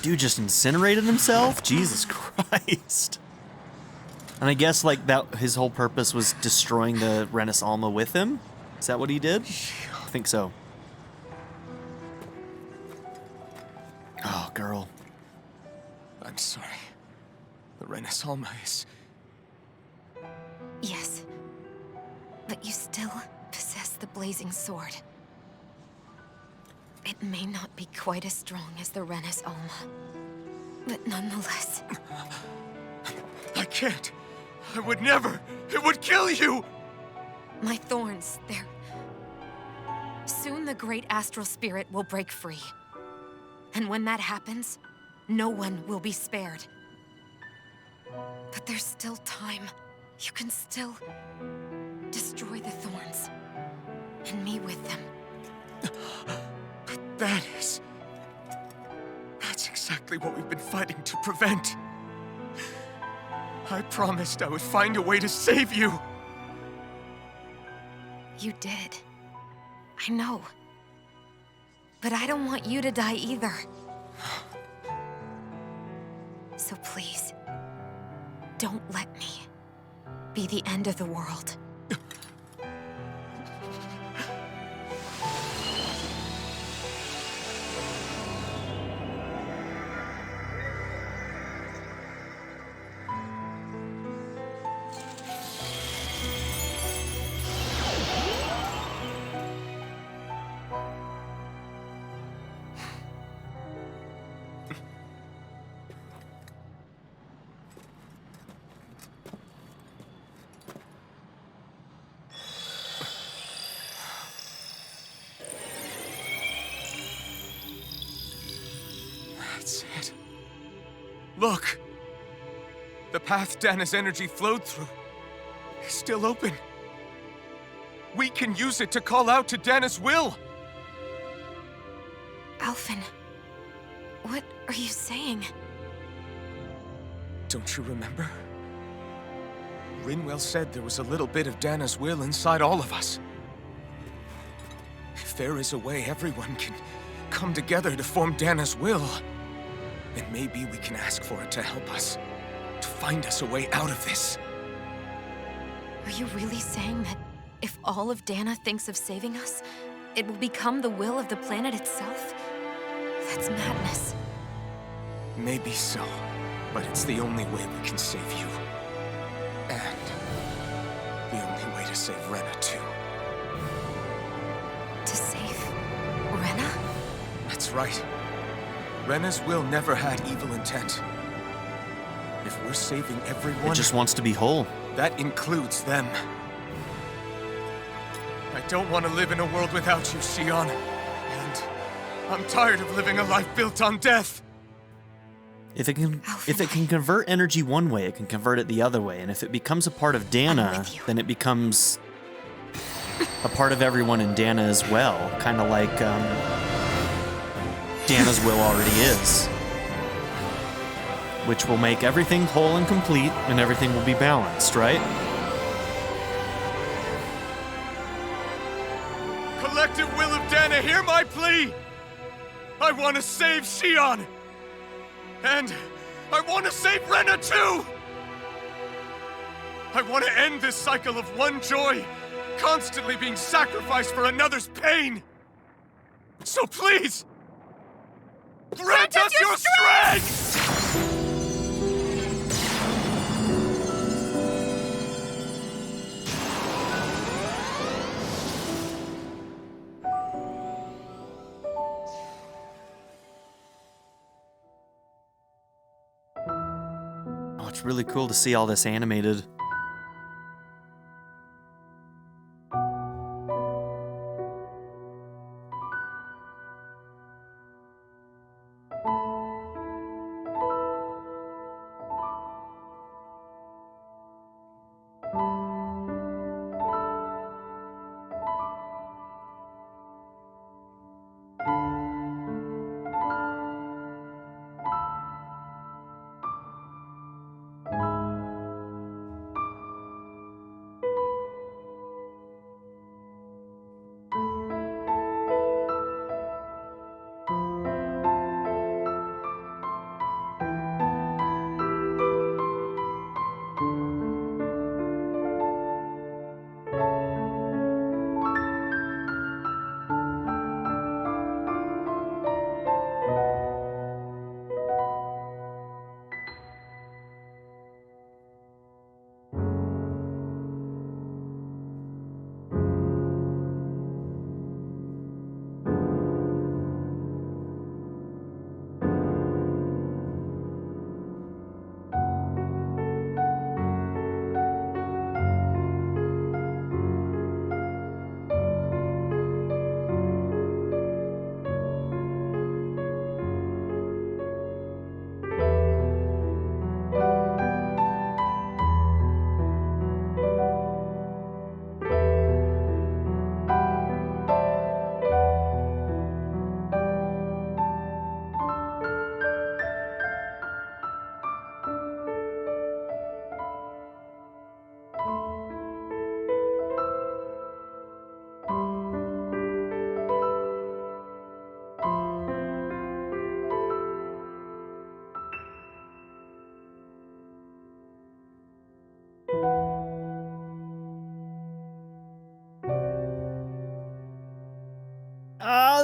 Dude just incinerated himself? Jesus Christ. And I guess, like, that his whole purpose was destroying the Renis Alma with him? Is that what he did? I think so. Oh, girl. I'm sorry. The Renis Alma is... Yes. But you still possess the blazing sword. It may not be quite as strong as the Renis Alma, but nonetheless... I can't. I would never. It would kill you! My thorns, they're... Soon the great astral spirit will break free. And when that happens, no one will be spared. But there's still time. You can still destroy the thorns. And me with them. That's exactly what we've been fighting to prevent. I promised I would find a way to save you. You did. I know. But I don't want you to die either. So please, don't let me be the end of the world. That's it. Look! The path Dahna's energy flowed through is still open. We can use it to call out to Dahna's will! Alphen, what are you saying? Don't you remember? Rinwell said there was a little bit of Dahna's will inside all of us. If there is a way everyone can come together to form Dahna's will, then maybe we can ask for it to help us, to find us a way out of this. Are you really saying that if all of Dahna thinks of saving us, it will become the will of the planet itself? That's madness. Maybe so, but it's the only way we can save you. And the only way to save Rena, too. To save Rena? That's right. Rena's will never had evil intent. If we're saving everyone... It just wants to be whole. That includes them. I don't want to live in a world without you, Xion. And I'm tired of living a life built on death. If it can convert energy one way, it can convert it the other way. And if it becomes a part of Dahna, then it becomes a part of everyone in Dahna as well. Kind of like Dahna's will already is. Which will make everything whole and complete, and everything will be balanced, right? Collective will of Dahna, hear my plea! I want to save Xion! And I want to save Rena too! I want to end this cycle of one joy, constantly being sacrificed for another's pain! So please, grant us your strength! It's really cool to see all this animated.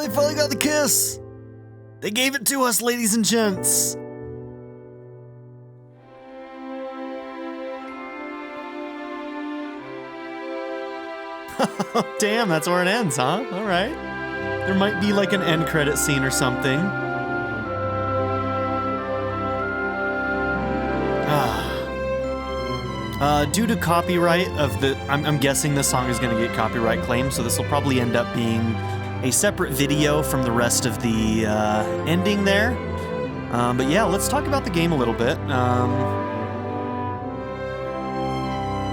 they finally got the kiss. They gave it to us, ladies and gents. Damn, that's where it ends, huh? All right. There might be like an end credit scene or something. Due to copyright of the, I'm guessing this song is going to get copyright claimed, so this will probably end up being a separate video from the rest of the ending there. But yeah, let's talk about the game a little bit.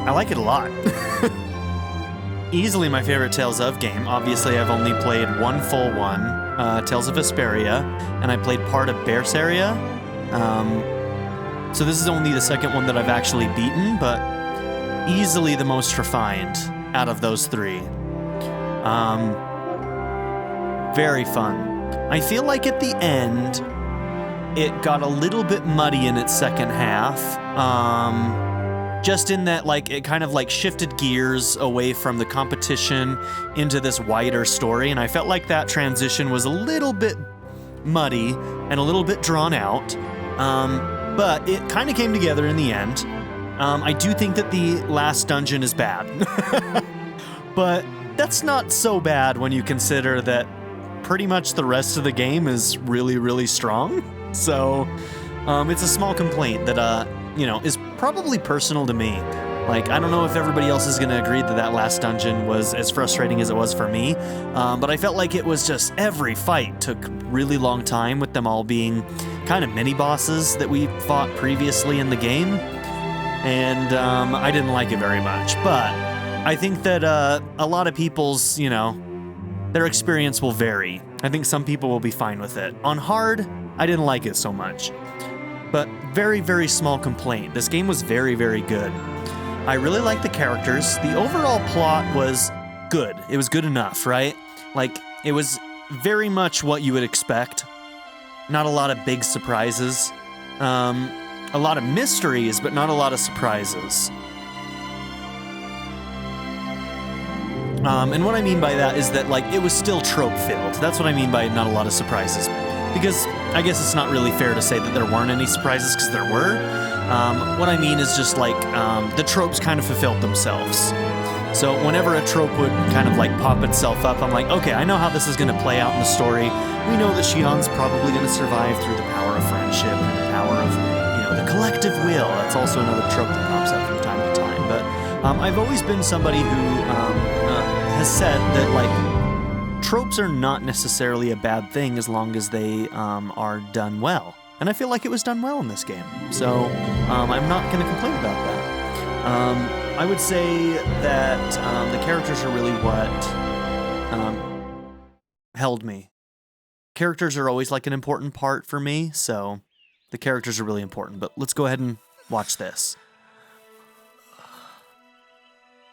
I like it a lot. Easily my favorite Tales of game. Obviously, I've only played one full one, Tales of Vesperia, and I played part of Berseria. So this is only the second one that I've actually beaten, but easily the most refined out of those three. Very fun. I feel like at the end, it got a little bit muddy in its second half. Just in that, like, it kind of like shifted gears away from the competition into this wider story, and I felt like that transition was a little bit muddy and a little bit drawn out. But it kind of came together in the end. I do think that the last dungeon is bad. But that's not so bad when you consider that pretty much the rest of the game is really, really strong. So, it's a small complaint that, is probably personal to me. Like, I don't know if everybody else is going to agree that that last dungeon was as frustrating as it was for me, but I felt like it was just every fight took really long time with them all being kind of mini-bosses that we fought previously in the game, and I didn't like it very much. But I think that a lot of people's, their experience will vary. I think some people will be fine with it. On hard, I didn't like it so much. But very, very small complaint. This game was very, very good. I really liked the characters. The overall plot was good. It was good enough, right? Like, it was very much what you would expect. Not a lot of big surprises. A lot of mysteries, but not a lot of surprises. And what I mean by that is that, like, it was still trope-filled. That's what I mean by not a lot of surprises. Because I guess it's not really fair to say that there weren't any surprises, because there were. What I mean is just, like, the tropes kind of fulfilled themselves. So whenever a trope would kind of, like, pop itself up, I'm like, okay, I know how this is going to play out in the story. We know that Shion's probably going to survive through the power of friendship and the power of, the collective will. That's also another trope that pops up from time to time. But I've always been somebody who has said that, like, tropes are not necessarily a bad thing as long as they are done well. And I feel like it was done well in this game. So I'm not going to complain about that. I would say that the characters are really what held me. Characters are always like an important part for me, so the characters are really important. But let's go ahead and watch this.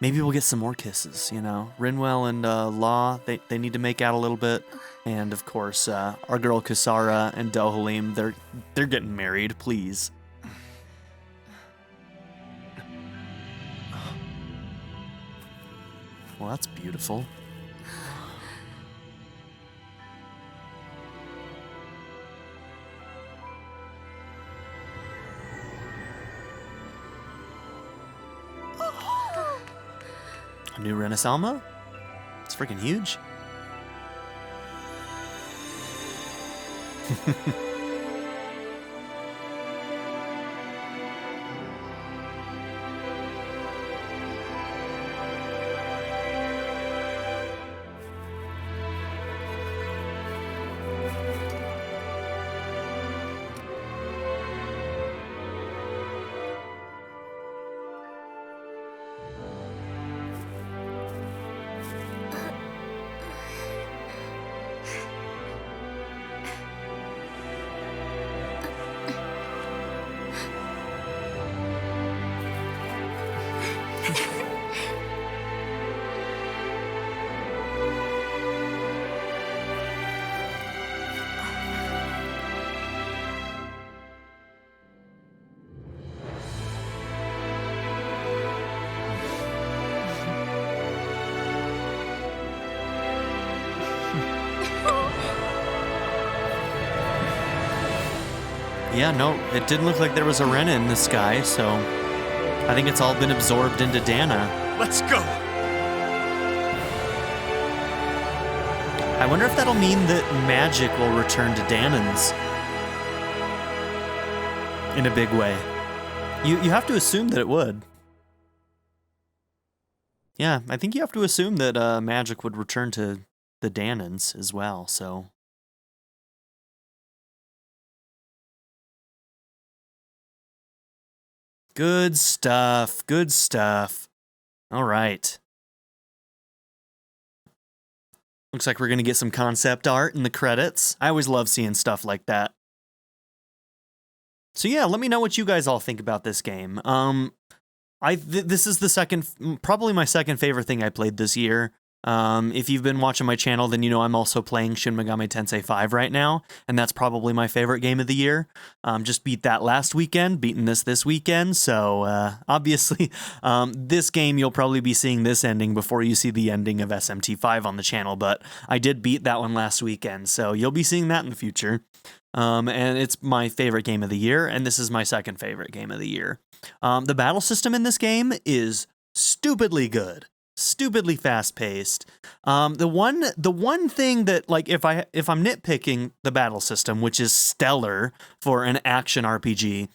Maybe we'll get some more kisses, Rinwell and Law, they need to make out a little bit. And, of course, our girl Kisara and Dohalim, they're getting married, please. Well, that's beautiful. A new Renasalmo? It's freaking huge. Yeah, no, it didn't look like there was a Rena in the sky, so I think it's all been absorbed into Dahna. Let's go! I wonder if that'll mean that magic will return to Dahnans in a big way. You have to assume that it would. Yeah, I think you have to assume that magic would return to the Dahnans as well, so... Good stuff, good stuff. All right. Looks like we're going to get some concept art in the credits. I always love seeing stuff like that. So yeah, let me know what you guys all think about this game. This is probably my second favorite thing I played this year. If you've been watching my channel, then you know I'm also playing Shin Megami Tensei 5 right now, and that's probably my favorite game of the year. Just beat that last weekend, beating this weekend, so obviously this game you'll probably be seeing this ending before you see the ending of SMT5 on the channel, but I did beat that one last weekend, so you'll be seeing that in the future. And it's my favorite game of the year, and this is my second favorite game of the year. The battle system in this game is stupidly good. Stupidly fast-paced. The one thing that, like, if I'm nitpicking the battle system, which is stellar for an action RPG,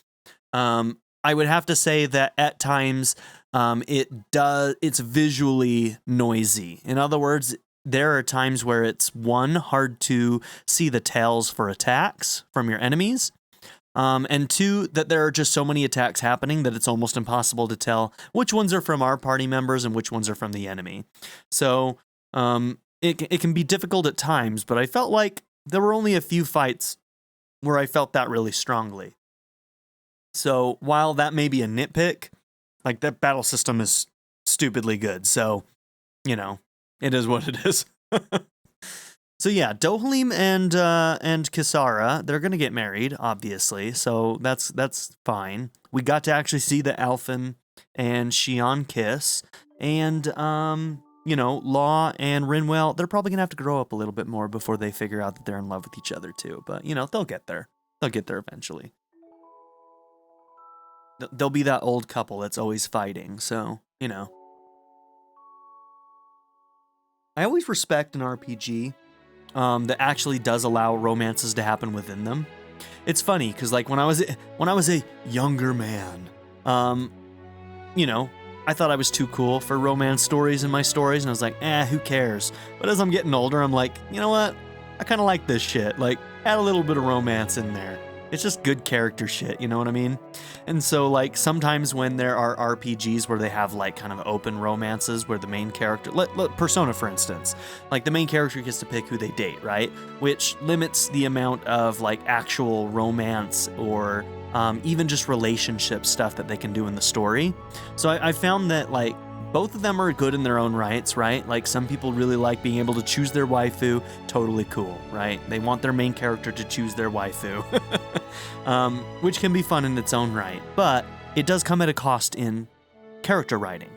I would have to say that at times it's visually noisy. In other words, there are times where it's hard to see the tails for attacks from your enemies. And two, that there are just so many attacks happening that it's almost impossible to tell which ones are from our party members and which ones are from the enemy. So it can be difficult at times, but I felt like there were only a few fights where I felt that really strongly. So while that may be a nitpick, like, that battle system is stupidly good. So, you know, it is what it is. So yeah, Dohalim and Kisara, they're gonna get married, obviously. So that's fine. We got to actually see the Alphen and Xion kiss, and you know, Law and Rinwell, they're probably gonna have to grow up a little bit more before they figure out that they're in love with each other too. But you know, they'll get there. They'll get there eventually. They'll be that old couple that's always fighting. So you know, I always respect an RPG that actually does allow romances to happen within them. It's funny because, like, when I was a younger man, you know, I thought I was too cool for romance stories in my stories, and I was like, who cares? But as I'm getting older, I'm like, you know what? I kind of like this shit. Like, add a little bit of romance in there. It's just good character shit, you know what I mean? And so, like, sometimes when there are RPGs where they have, like, kind of open romances where the main character, Persona, for instance, like, the main character gets to pick who they date, right? Which limits the amount of, like, actual romance or even just relationship stuff that they can do in the story. So I found that, like, both of them are good in their own rights, right? Like, some people really like being able to choose their waifu. Totally cool, right? They want their main character to choose their waifu, which can be fun in its own right. But it does come at a cost in character writing.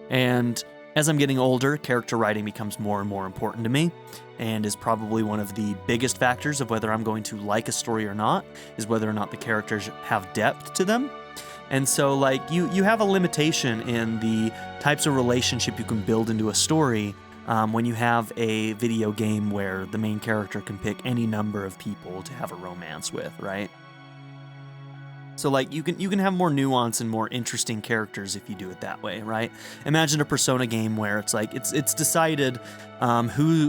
And as I'm getting older, character writing becomes more and more important to me, and is probably one of the biggest factors of whether I'm going to like a story or not, is whether or not the characters have depth to them. And so, like, you have a limitation in the types of relationship you can build into a story when you have a video game where the main character can pick any number of people to have a romance with, right? So, like, you can have more nuance and more interesting characters if you do it that way, right? Imagine a Persona game where it's like it's decided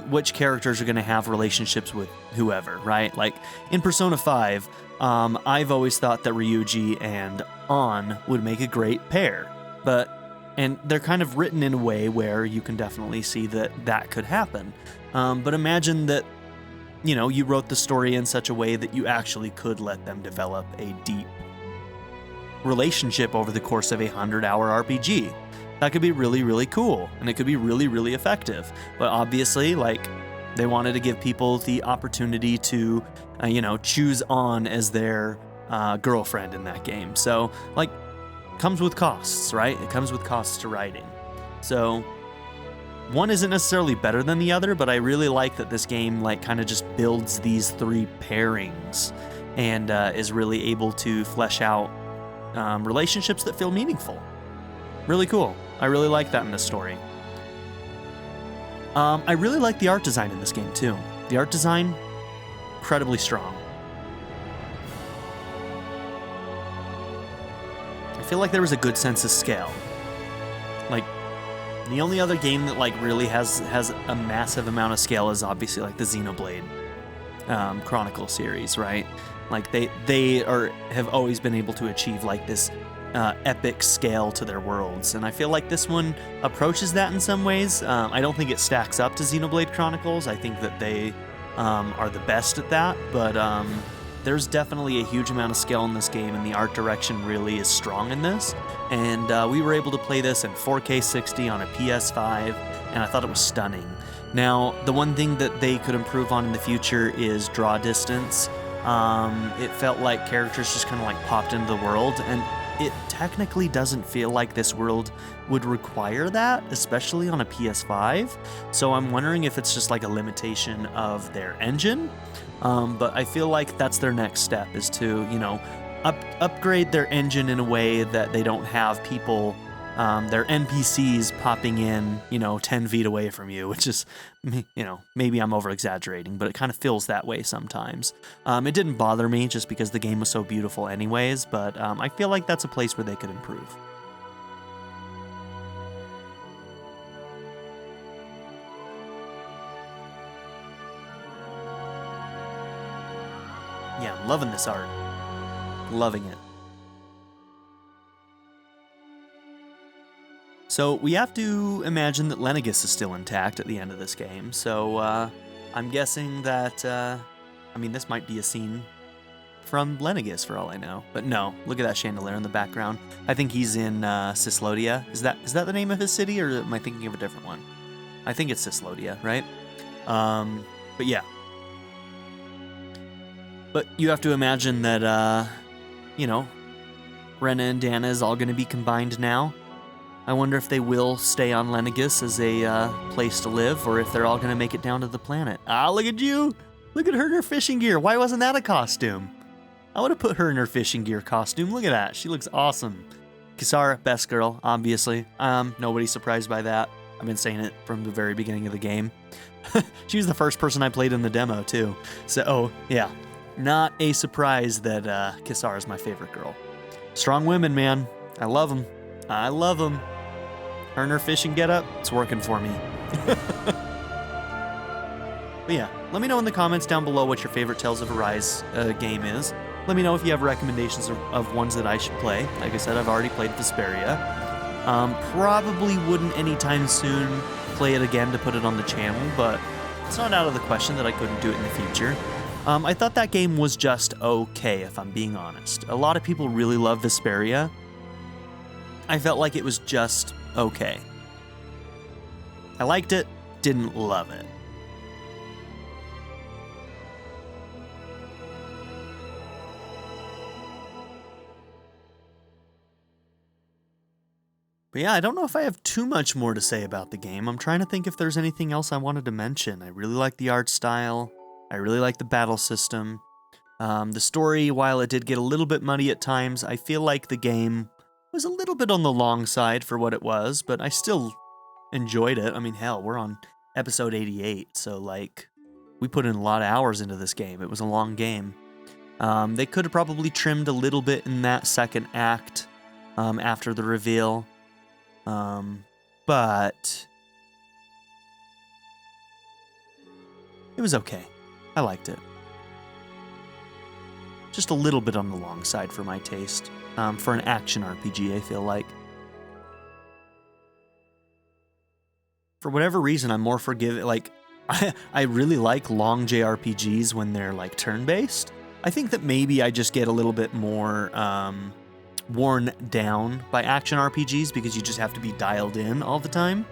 which characters are going to have relationships with whoever, right? Like in Persona 5, I've always thought that Ryuji and An would make a great pair, and they're kind of written in a way where you can definitely see that could happen. But imagine that, you know, you wrote the story in such a way that you actually could let them develop a deep relationship over the course of a 100-hour RPG. That could be really, really cool, and it could be really, really effective. But obviously, like, they wanted to give people the opportunity to, you know, choose An as their girlfriend in that game. So, like, comes with costs, right? It comes with costs to writing. So, one isn't necessarily better than the other, but I really like that this game, like, kind of just builds these three pairings and is really able to flesh out relationships that feel meaningful. Really cool. I really like that in this story. I really like the art design in this game too. The art design, incredibly strong. I feel like there was a good sense of scale. Like, the only other game that like really has a massive amount of scale is obviously like the Xenoblade Chronicle series, right? Like they have always been able to achieve like this epic scale to their worlds, and I feel like this one approaches that in some ways. I don't think it stacks up to Xenoblade Chronicles. I think that they are the best at that, but there's definitely a huge amount of scale in this game, and the art direction really is strong in this. And we were able to play this in 4K 60 on a PS5, and I thought it was stunning. Now, the one thing that they could improve on in the future is draw distance. It felt like characters just kind of like popped into the world, and it technically doesn't feel like this world would require that, especially on a PS5. So I'm wondering if it's just like a limitation of their engine. But I feel like that's their next step, is to, you know, upgrade their engine in a way that they don't have people, their NPCs popping in, you know, 10 feet away from you, which is, you know, maybe I'm over-exaggerating, but it kind of feels that way sometimes. It didn't bother me just because the game was so beautiful anyways, but I feel like that's a place where they could improve. Yeah, I'm loving this art. Loving it. So we have to imagine that Lenegis is still intact at the end of this game. So I'm guessing that, I mean, this might be a scene from Lenegis for all I know. But no, look at that chandelier in the background. I think he's in Cislodia. Is that the name of his city, or am I thinking of a different one? I think it's Cislodia, right? But yeah. But you have to imagine that, you know, Rena and Dahna is all going to be combined now. I wonder if they will stay on Lenegis as a place to live, or if they're all going to make it down to the planet. Ah, look at you! Look at her in her fishing gear. Why wasn't that a costume? I would have put her in her fishing gear costume. Look at that. She looks awesome. Kisara, best girl, obviously. Nobody's surprised by that. I've been saying it from the very beginning of the game. She was the first person I played in the demo, too. So, yeah. Not a surprise that Kisara is my favorite girl. Strong women, man. I love them. I love them. Her and her fishing getup, it's working for me. But yeah, let me know in the comments down below what your favorite Tales of Arise game is. Let me know if you have recommendations of ones that I should play. Like I said, I've already played Vesperia. Probably wouldn't anytime soon play it again to put it on the channel, but it's not out of the question that I couldn't do it in the future. I thought that game was just okay, if I'm being honest. A lot of people really love Vesperia. I felt like it was just okay. I liked it, didn't love it. But yeah, I don't know if I have too much more to say about the game. I'm trying to think if there's anything else I wanted to mention. I really like the art style. I really like the battle system. The story, while it did get a little bit muddy at times, I feel like the game was a little bit on the long side for what it was, but I still enjoyed it. I mean, hell, we're on episode 88, so like, we put in a lot of hours into this game. It was a long game. They could have probably trimmed a little bit in that second act after the reveal, but it was okay. I liked it. Just a little bit on the long side for my taste. For an action RPG, I feel like. For whatever reason, I'm more forgiving. Like, I really like long JRPGs when they're like turn-based. I think that maybe I just get a little bit more worn down by action RPGs because you just have to be dialed in all the time.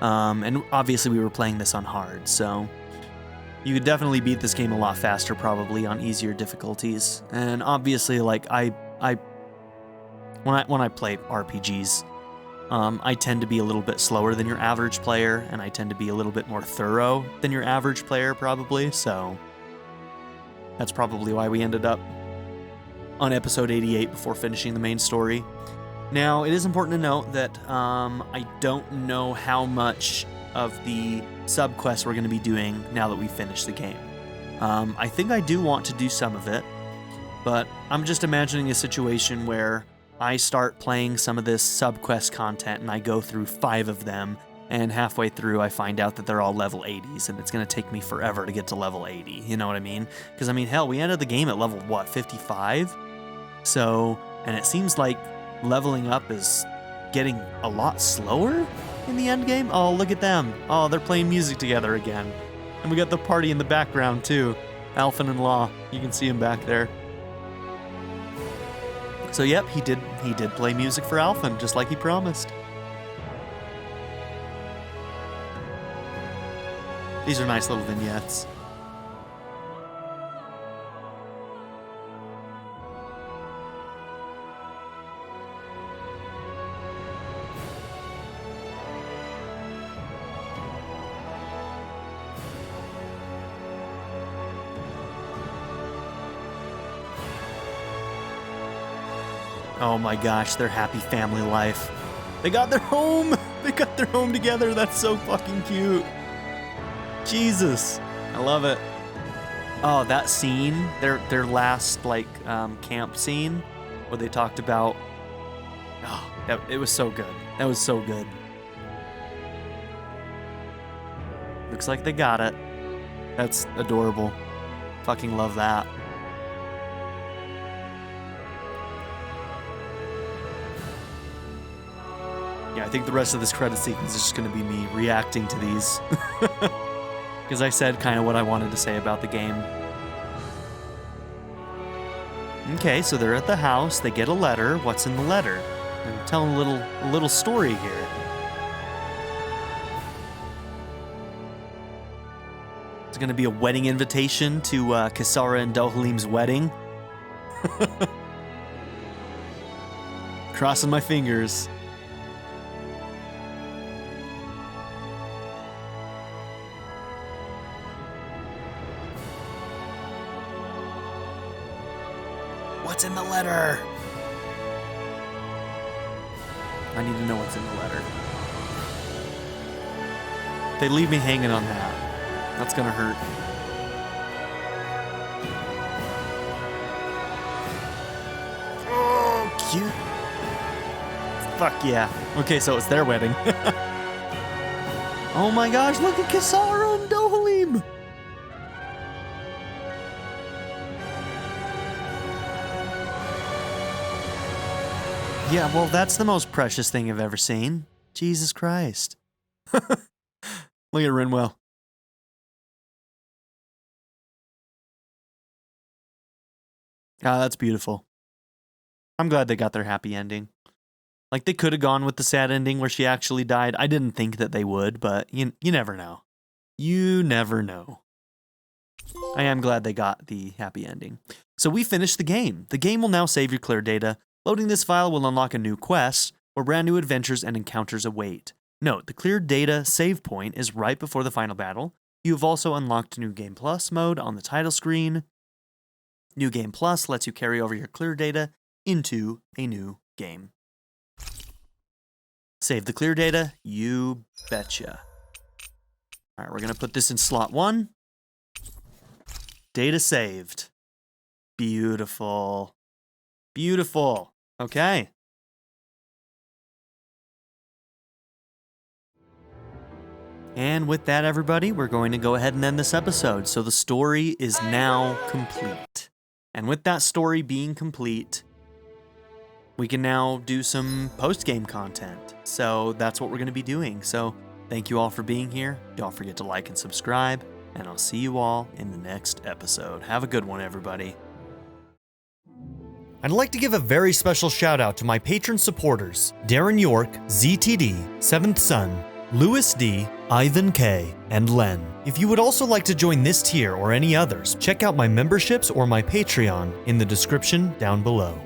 And obviously we were playing this on hard, so you could definitely beat this game a lot faster, probably on easier difficulties. And obviously, like when I play RPGs, I tend to be a little bit slower than your average player, and I tend to be a little bit more thorough than your average player, probably. So That's probably why we ended up on episode 88 before finishing the main story. Now, it is important to note that I don't know how much of the sub-quests we're going to be doing now that we finish the game. I think I do want to do some of it, but I'm just imagining a situation where I start playing some of this sub-quest content and I go through 5 of them, and halfway through I find out that they're all level 80s, and it's going to take me forever to get to level 80, you know what I mean? Because, I mean, hell, we ended the game at level, 55? So, and it seems like leveling up is getting a lot slower in the end game. Oh, look at them. Oh, they're playing music together again. And we got the party in the background, too. Alphen and Law. You can see him back there. So, yep, he did play music for Alphen, just like he promised. These are nice little vignettes. Oh my gosh, their happy family life. They got their home! They got their home together. That's so fucking cute. Jesus. I love it. Oh, that scene, their last, like, camp scene, where they talked about... Oh, it was so good. That was so good. Looks like they got it. That's adorable. Fucking love that. Yeah, I think the rest of this credit sequence is just going to be me reacting to these. Because I said kind of what I wanted to say about the game. Okay, so they're at the house. They get a letter. What's in the letter? I'm telling a little story here. It's going to be a wedding invitation to Kisara and Dohalim's wedding. Crossing my fingers. What's in the letter? I need to know what's in the letter. If they leave me hanging on that, that's gonna hurt. Oh, cute. Fuck yeah. Okay, so it's their wedding. Oh my gosh, look at Kisara and Dohalim. Yeah, well, that's the most precious thing I've ever seen. Jesus Christ. Look at Rinwell. Ah, that's beautiful. I'm glad they got their happy ending. Like, they could have gone with the sad ending where she actually died. I didn't think that they would, but you never know. You never know. I am glad they got the happy ending. So we finished the game. The game will now save your clear data. Loading this file will unlock a new quest, where brand new adventures and encounters await. Note, the cleared data save point is right before the final battle. You have also unlocked New Game Plus mode on the title screen. New Game Plus lets you carry over your clear data into a new game. Save the clear data, you betcha. All right, we're gonna put this in slot 1. Data saved. Beautiful. Beautiful. Okay. And with that, everybody, we're going to go ahead and end this episode. So the story is now complete. And with that story being complete, we can now do some post-game content. So that's what we're going to be doing. So thank you all for being here. Don't forget to like and subscribe. And I'll see you all in the next episode. Have a good one, everybody. I'd like to give a very special shout out to my patron supporters, Darren York, ZTD, 7th Son, Louis D, Ivan K, and Len. If you would also like to join this tier or any others, check out my memberships or my Patreon in the description down below.